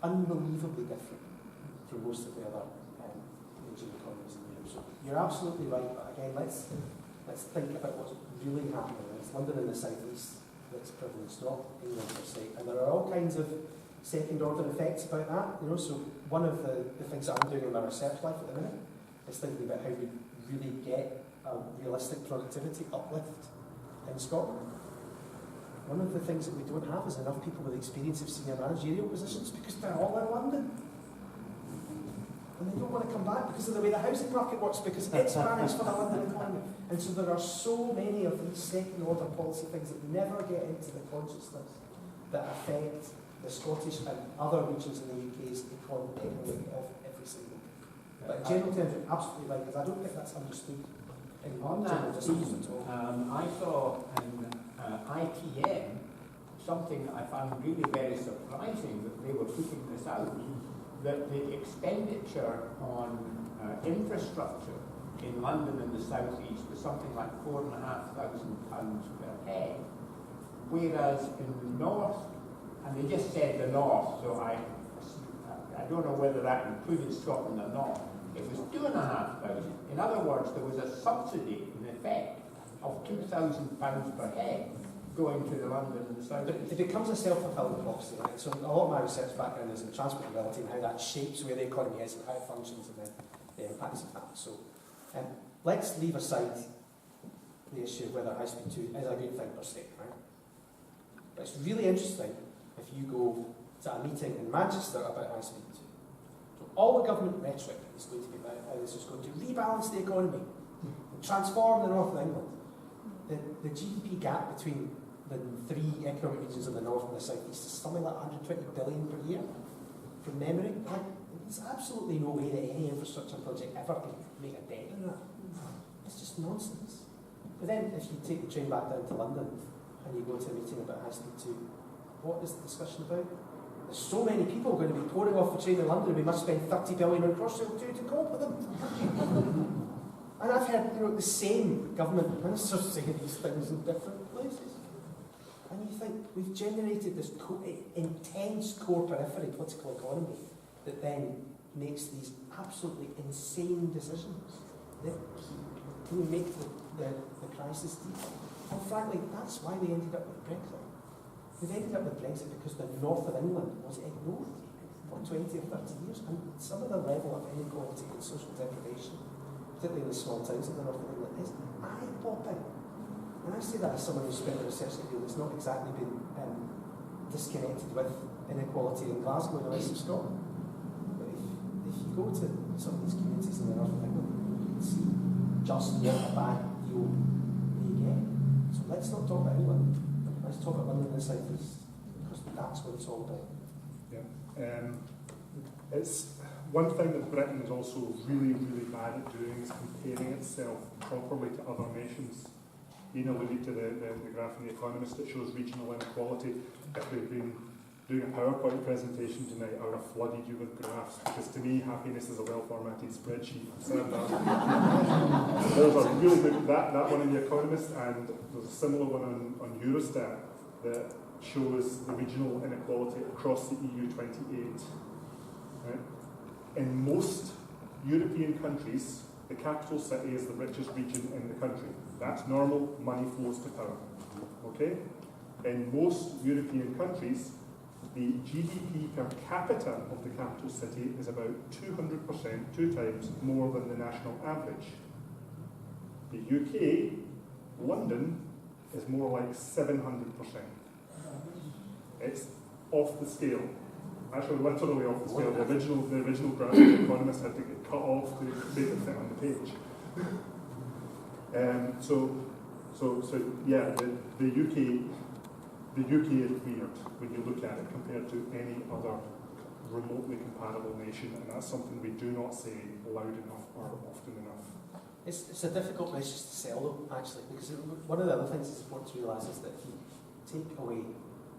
Speaker 4: unbelievably different from most of the other major economies in Europe. So you're absolutely right, but again, let's think about what's really happening. It's London and the South East that's privileged, not England per se. And there are all kinds of second order effects about that. So one of the things that I'm doing in my research life at the minute is thinking about how we really get a realistic productivity uplift in Scotland. One of the things that we don't have is enough people with experience of senior managerial positions, because they're all in London. And they don't want to come back because of the way the housing market works, because it's managed for the London economy. And so there are so many of these second order policy things that never get into the consciousness that affect the Scottish and other regions in the UK's economy of every single day. But in general terms, you're absolutely right, because I don't think that's understood.
Speaker 7: On that theme, I saw in ITM something that I found really very surprising, that they were putting this out, that the expenditure on infrastructure in London and the South East was something like £4,500 per head, whereas in the north, and they just said the north, so I don't know whether that included Scotland or not, it was 2,500. In other words, there was a subsidy, in effect, of £2,000 per head going to the London and the South.
Speaker 4: But it becomes a self-fulfilling prophecy, right? So a lot of my research background is in transport mobility and how that shapes where the economy is and how it functions and then the impacts of that. So let's leave aside the issue of whether high speed 2 is a good thing per se, right? But it's really interesting if you go to a meeting in Manchester about high speed 2. So all the government rhetoric is going to be about how this is going to rebalance the economy and transform the north of England. The GDP gap between the three economic regions of the north and the south east is something like 120 billion per year, from memory. Like, there's absolutely no way that any infrastructure project ever can make a dent in that. It's just nonsense. But then, if you take the train back down to London and you go to a meeting about high speed 2, what is the discussion about? There's so many people going to be pouring off the train in London, we must spend 30 billion on Crossrail 2 to cope with them. And I've heard the same government ministers saying these things in different places. And you think we've generated this intense core periphery political economy that then makes these absolutely insane decisions that we make the crisis deep. And frankly, that's why we ended up with Brexit. We've ended up with Brexit because the north of England was ignored for 20 or 30 years, and some of the level of inequality and social deprivation, particularly in the small towns of the north of England, is eye-popping. And I say that as someone who's spent a research degree that's not exactly been disconnected with inequality in Glasgow and the rest of Scotland. But if you go to some of these communities in the north of England, you can see just what a bad deal they get. So let's not talk about England. Let's talk about London and the South East, because that's what it's all about.
Speaker 3: Yeah. It's one thing that Britain is also really, really bad at doing is comparing itself properly to other nations. Iain alluded to the graph in The Economist that shows regional inequality. If we've been doing a PowerPoint presentation tonight, I would have flooded you with graphs, because to me, happiness is a well-formatted spreadsheet. There's a really good, that one in The Economist, and there's a similar one on Eurostat that shows the regional inequality across the EU 28. Right? In most European countries, the capital city is the richest region in the country. That's normal, money flows to power. Okay? In most European countries, the GDP per capita of the capital city is about 200%, 2 times more than the national average. The UK, London, is more like 700%. It's off the scale. Actually, literally off the scale. The original graph of The Economist had to get cut off to make it fit on the page. So yeah, the UK is weird when you look at it compared to any other remotely comparable nation, and that's something we do not say loud enough or often enough.
Speaker 4: It's a difficult message to sell, though, actually, because one of the other things it's important to realise is that if you take away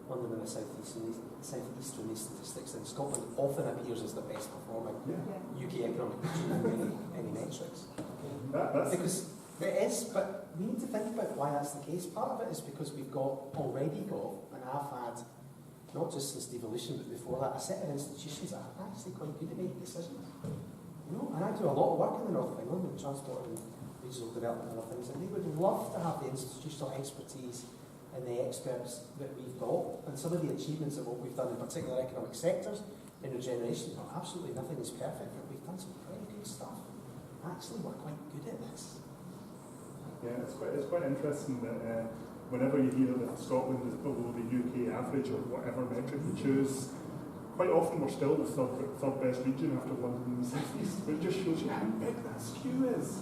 Speaker 4: London and the South East and the statistics, then Scotland often appears as the best performing UK economic region in any metrics. Because it is, but we need to think about why that's the case. Part of it is because we've already got, and have had, not just since devolution, but before that, a set of institutions that are actually quite good at making decisions. And I do a lot of work in the north of England in transport and regional development and other things, and they would love to have the institutional expertise and the experts that we've got, and some of the achievements of what we've done in particular economic sectors in regeneration. Absolutely nothing is perfect, but we've done some pretty good stuff. Actually, we're quite good at this.
Speaker 3: Yeah, it's quite interesting that whenever you hear that Scotland is below the UK average or whatever metric you choose, quite often we're still the third best region after London and the South East. It just shows you how big that skew is.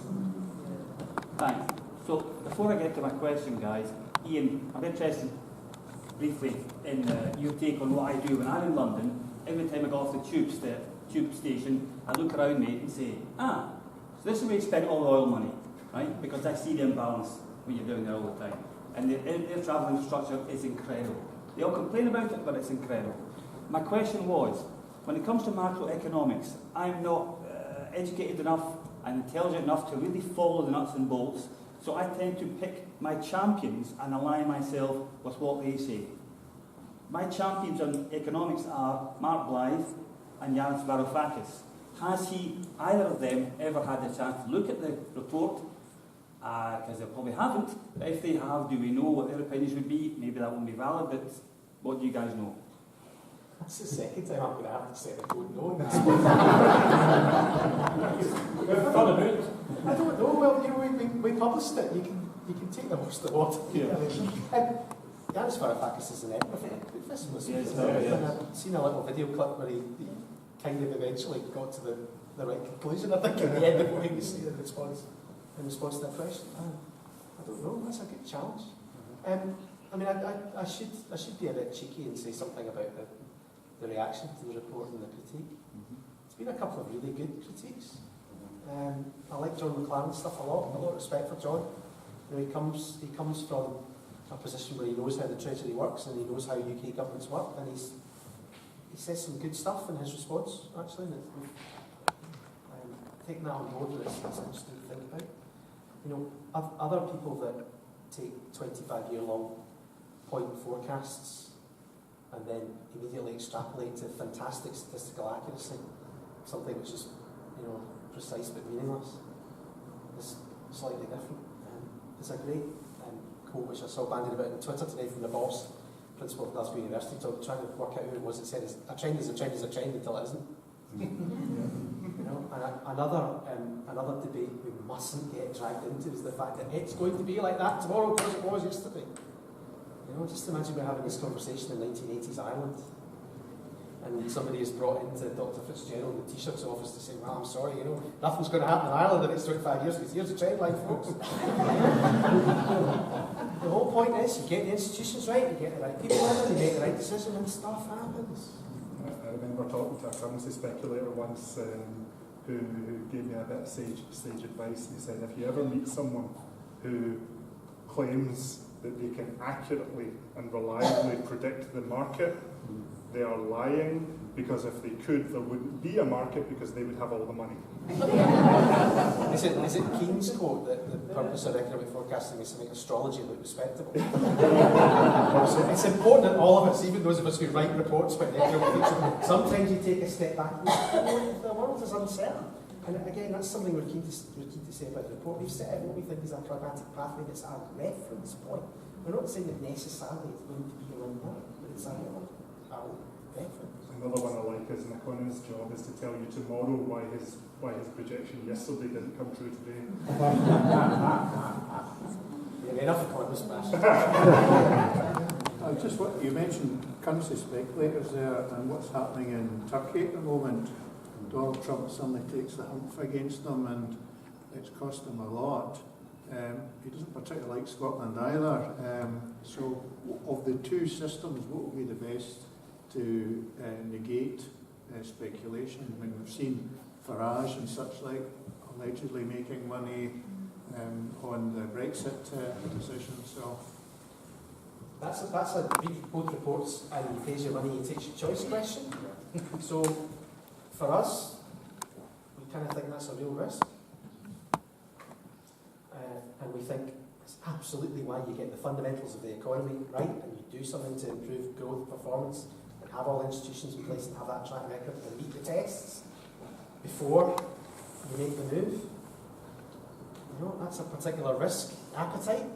Speaker 6: Thanks. So before I get to my question, guys, Iain, I'm interested briefly in your take on what I do when I'm in London. Every time I go off the tube station, I look around me and say, so this is where you spend all the oil money, right? Because I see the imbalance when you're doing there all the time. And the air travel infrastructure is incredible. They all complain about it, but it's incredible. My question was, when it comes to macroeconomics, I'm not educated enough and intelligent enough to really follow the nuts and bolts So I tend to pick my champions and align myself with what they say. My champions on economics are Mark Blythe and Yanis Varoufakis. Has either of them ever had a chance to look at the report? Because they probably haven't. But if they have, do we know what their opinions would be? Maybe that won't be valid, but what do you guys know?
Speaker 4: That's the second time I'm going to have to say I don't know in this
Speaker 1: Fun about.
Speaker 4: I don't know. Well, we published it. You can take the horse to water. Yanis Varoufakis is an empathetic festival. I've seen a little video clip where he kind of eventually got to the right conclusion, I think, at the end of what he was saying in response to that question. I don't know. That's a good challenge. I mean, I should be a bit cheeky and say something about the reaction to the report and the critique. It's been a couple of really good critiques. I like John McLaren's stuff a lot of respect for John. He comes from a position where he knows how the Treasury works and he knows how UK governments work, and he says some good stuff in his response, actually, and taking that on board is interesting to think about. You know, other people that take 25-year-long point forecasts and then immediately extrapolate to fantastic statistical accuracy, something which is, precise but meaningless, is slightly different. There's a great quote which I saw bandied about on Twitter today from the boss, principal of Glasgow University, trying to work out who it was that said, a trend is a trend is a trend until it isn't. And another debate we mustn't get dragged into is the fact that it's going to be like that tomorrow because it was yesterday. Just imagine we're having this conversation in 1980s Ireland, and somebody is brought into Dr. Fitzgerald in the Taoiseach's office to say, well, I'm sorry, nothing's going to happen in Ireland in the next 25 years because here's the trend line, folks. The whole point is you get the institutions right, you get the right people in there, you make the right decision, and stuff happens.
Speaker 3: I remember talking to a currency speculator once who gave me a bit of sage advice. He said, if you ever meet someone who claims that they can accurately and reliably predict the market, they are lying, because if they could, there wouldn't be a market because they would have all the money.
Speaker 4: Is it Keynes' quote that the purpose of economic forecasting is to make astrology look respectable? So it's important that all of us, even those of us who write reports about the economic future, sometimes you take a step back and the world is uncertain. And again, that's something we're keen to say about the report. We've set out what we think is a pragmatic pathway that's a reference point. We're not saying that necessarily it's going to be a linear, but it's a reference.
Speaker 3: Another one I like is an economist's job is to tell you tomorrow why his projection yesterday didn't come true today.
Speaker 4: Enough economists,
Speaker 8: just what you mentioned, currency speculators there, and what's happening in Turkey at the moment. Donald Trump suddenly takes the hump against them, and it's cost him a lot. He doesn't particularly like Scotland either. So, of the two systems, what would be the best to negate speculation? I mean, we've seen Farage and such like allegedly making money on the Brexit decision. So
Speaker 4: that's a read both reports and you pays your money, you takes your choice question. So for us, we kind of think that's a real risk, and we think it's absolutely why you get the fundamentals of the economy right and you do something to improve growth, performance, and have all institutions in place and have that track record and meet the tests before you make the move. That's a particular risk appetite,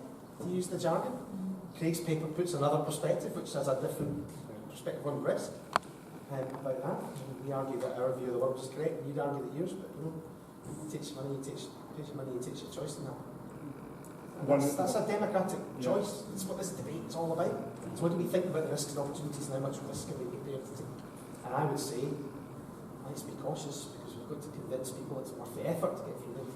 Speaker 4: to use the jargon. Craig's paper puts another perspective, which has a different perspective on risk about that. We argue that our view of the world is correct, and you'd argue that yours, but you takes your money, you takes your choice in that. That's a democratic choice. That's what this debate is all about. So what do we think about the risks and opportunities and how much risk are we prepared to take? And I would say, let's be cautious, because we've got to convince people it's worth the effort to get through them.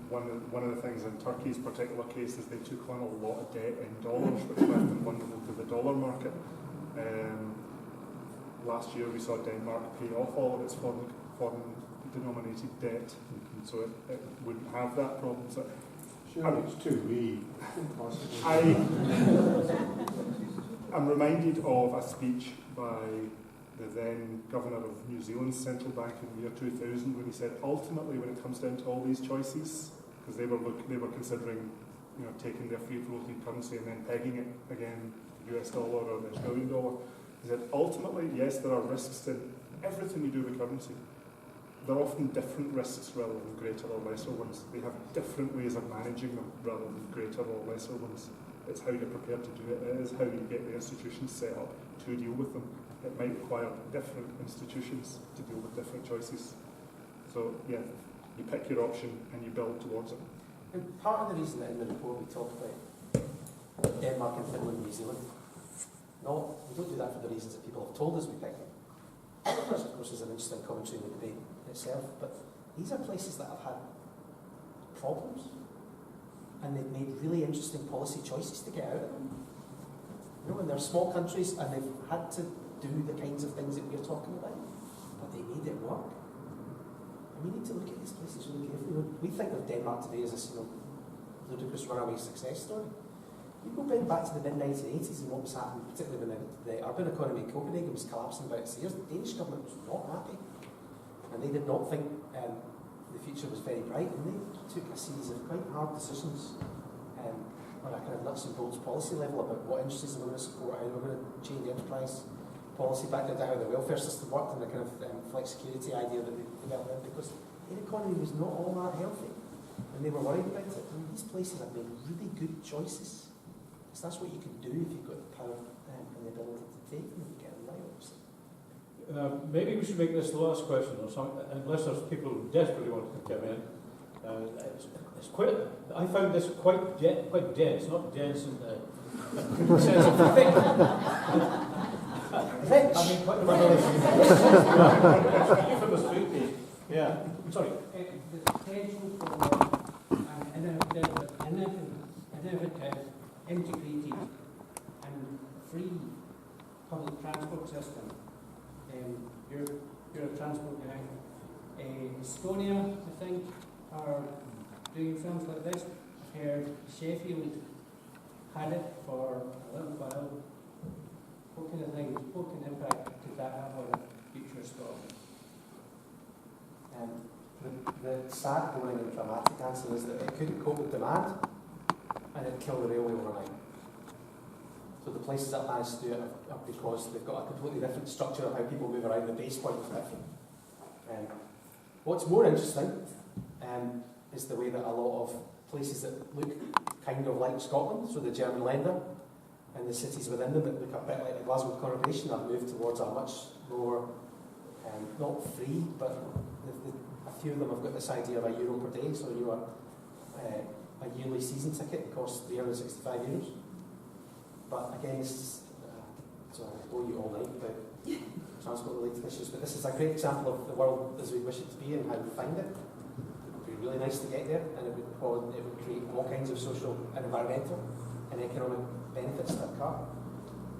Speaker 3: One of the things in Turkey's particular case is they took on a lot of debt in dollars, which left them vulnerable to the dollar market. Last year we saw Denmark pay off all of its foreign denominated debt, so it wouldn't have that problem. So
Speaker 8: sure, it's too weak.
Speaker 3: I'm reminded of a speech by the then Governor of New Zealand's central bank in the year 2000, when he said, ultimately, when it comes down to all these choices, because they were considering, taking their free floating currency and then pegging it again, the US dollar or the Australian dollar. He said, ultimately, yes, there are risks in everything you do with currency. They're often different risks rather than greater or lesser ones. They have different ways of managing them rather than greater or lesser ones. It's how you're prepared to do it. It is how you get the institutions set up to deal with them. It might require different institutions to deal with different choices. So, yeah, you pick your option and you build towards it.
Speaker 4: And part of the reason that in the report we talk about Denmark and Finland and New Zealand, no, we don't do that for the reasons that people have told us we pick them. Which, of course, is an interesting commentary in the debate itself, but these are places that have had problems and they've made really interesting policy choices to get out of them. And they're small countries and they've had to do the kinds of things that we're talking about, but they made it work. And we need to look at these places really carefully. We think of Denmark today as this ludicrous runaway success story. You go back to the mid-1980s and what was happening, particularly when the urban economy in Copenhagen was collapsing about its ears, the Danish government was not happy. And they did not think the future was very bright, and they took a series of quite hard decisions on a kind of nuts and bolts policy level about what industries they were going to support, how they were going to change the enterprise policy back into how the welfare system worked, and the kind of flex security idea that they developed, because their economy was not all that healthy, and they were worried about it. And these places have made really good choices. So that's what you can do if you've got the power and the ability to take them and you get them right, obviously.
Speaker 1: Maybe we should make this the last question, or something, unless there's people who desperately want to come in. It's quite. I found this quite dense, not dense in the sense of thick. I mean, quite from the street page. Yeah. Sorry.
Speaker 7: The potential for an innovative, integrated and free public transport system. You're a transport guy. Estonia, I think, are doing films like this. I've heard Sheffield had it for a little while. What kind of impact could that have on future Scotland?
Speaker 4: The sad, boring and dramatic answer is that it couldn't cope with demand and it killed the railway overnight. So the places that managed to do it are because they've got a completely different structure of how people move around. The base point is different. What's more interesting is the way that a lot of places that look kind of like Scotland, so the German Länder and the cities within them that look a bit like the Glasgow Conurbation, have moved towards a much more, not free, but a few of them have got this idea of €1 per day, so you are a yearly season ticket costs €365. But again, this is, so I'll bore you all night about transport-related issues, but this is a great example of the world as we wish it to be and how we find it. It would be really nice to get there, and it would create all kinds of social and environmental and economic benefits to occur.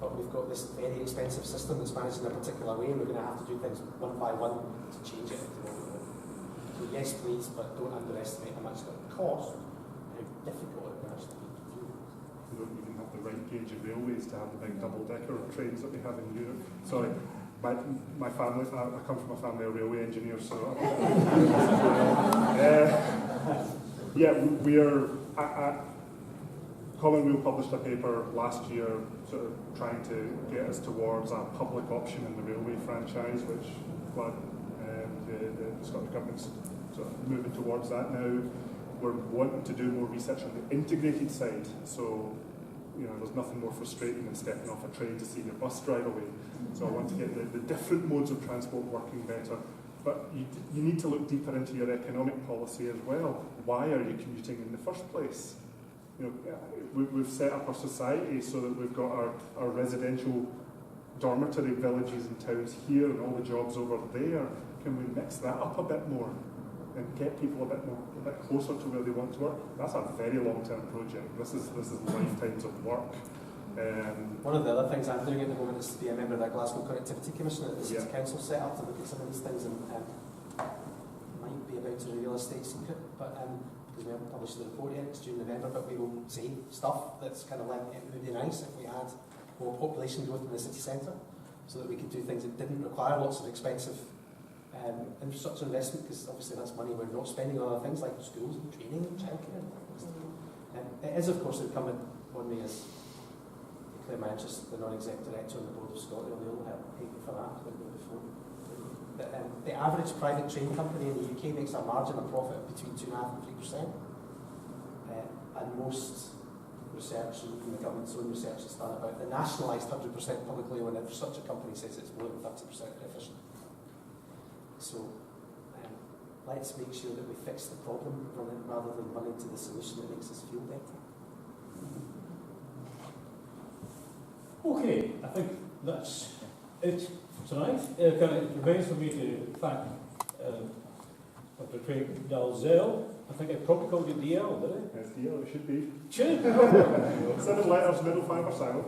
Speaker 4: But we've got this very expensive system that's managed in a particular way, and we're going to have to do things one by one to change it. So yes, please, but don't underestimate how much it will cost and how difficult it will actually be to do.
Speaker 3: We don't even have the right gauge of railways to have the big double-decker trains that we have in Europe. Sorry, my family, I come from a family of railway engineers, so yeah, we are. Common Weal published a paper last year sort of trying to get us towards a public option in the railway franchise, which the Scottish Government's sort of moving towards that now. We're wanting to do more research on the integrated side, so there's nothing more frustrating than stepping off a train to see your bus drive away. So I want to get the different modes of transport working better. But you need to look deeper into your economic policy as well. Why are you commuting in the first place? We've set up our society so that we've got our residential dormitory villages and towns here and all the jobs over there. Can we mix that up a bit more and get people a bit closer to where they want to work? That's a very long-term project. This is lifetimes of work.
Speaker 4: One of the other things I'm doing at the moment is to be a member of that Glasgow Connectivity Commission that the City Council set up to look at some of these things, and might be about to real estate secret, but because we haven't published the report yet, it's due in November, but we will say stuff that's kind of like, it would be nice if we had more population growth in the city centre, so that we could do things that didn't require lots of expensive infrastructure investment, because obviously that's money we're not spending on other things like schools and training and childcare. It is, of course, incumbent on me as declare my interest the non-exec director on the board of Scotland. They'll help pay me for that. The average private train company in the UK makes a margin of profit between 2.5% and 3%. And most research, and the government's own research is done about the nationalised 100% publicly owned infrastructure company says it's more than 50% efficient. So let's make sure that we fix the problem rather than run into the solution that makes us feel better.
Speaker 1: Okay, I think that's it for tonight. It remains for me to thank Dr. Craig Dalzell. I think I probably called you DL, did I?
Speaker 3: Yes, DL, it should be.
Speaker 1: Should.
Speaker 3: 7 letters, middle 5 are silent.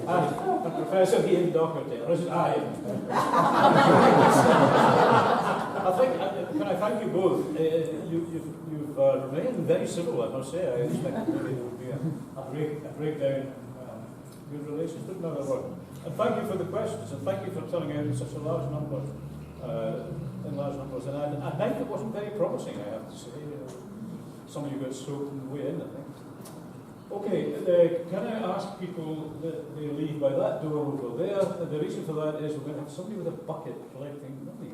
Speaker 1: And Professor Iain Docherty, or is it Iain? I think, can I thank you both? You've remained very civil, I must say. I expected maybe there would be a breakdown in your relations, but no, there weren't. And thank you for the questions, and thank you for turning out in such a large number, And at night it wasn't very promising, I have to say. Some of you got soaked on the way in, I think. Okay, can I ask people that they leave by that door over there? The reason for that is we're going to have somebody with a bucket collecting money.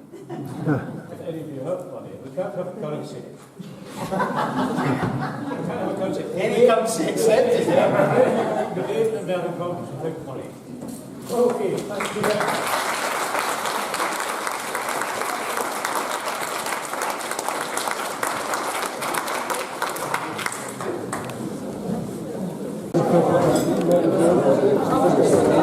Speaker 1: If any of you have money, we can't have currency. We can't have currency.
Speaker 4: Any currency accepted.
Speaker 1: The Asian American Congress will take money. Okay, thank you very much.
Speaker 13: Thank you.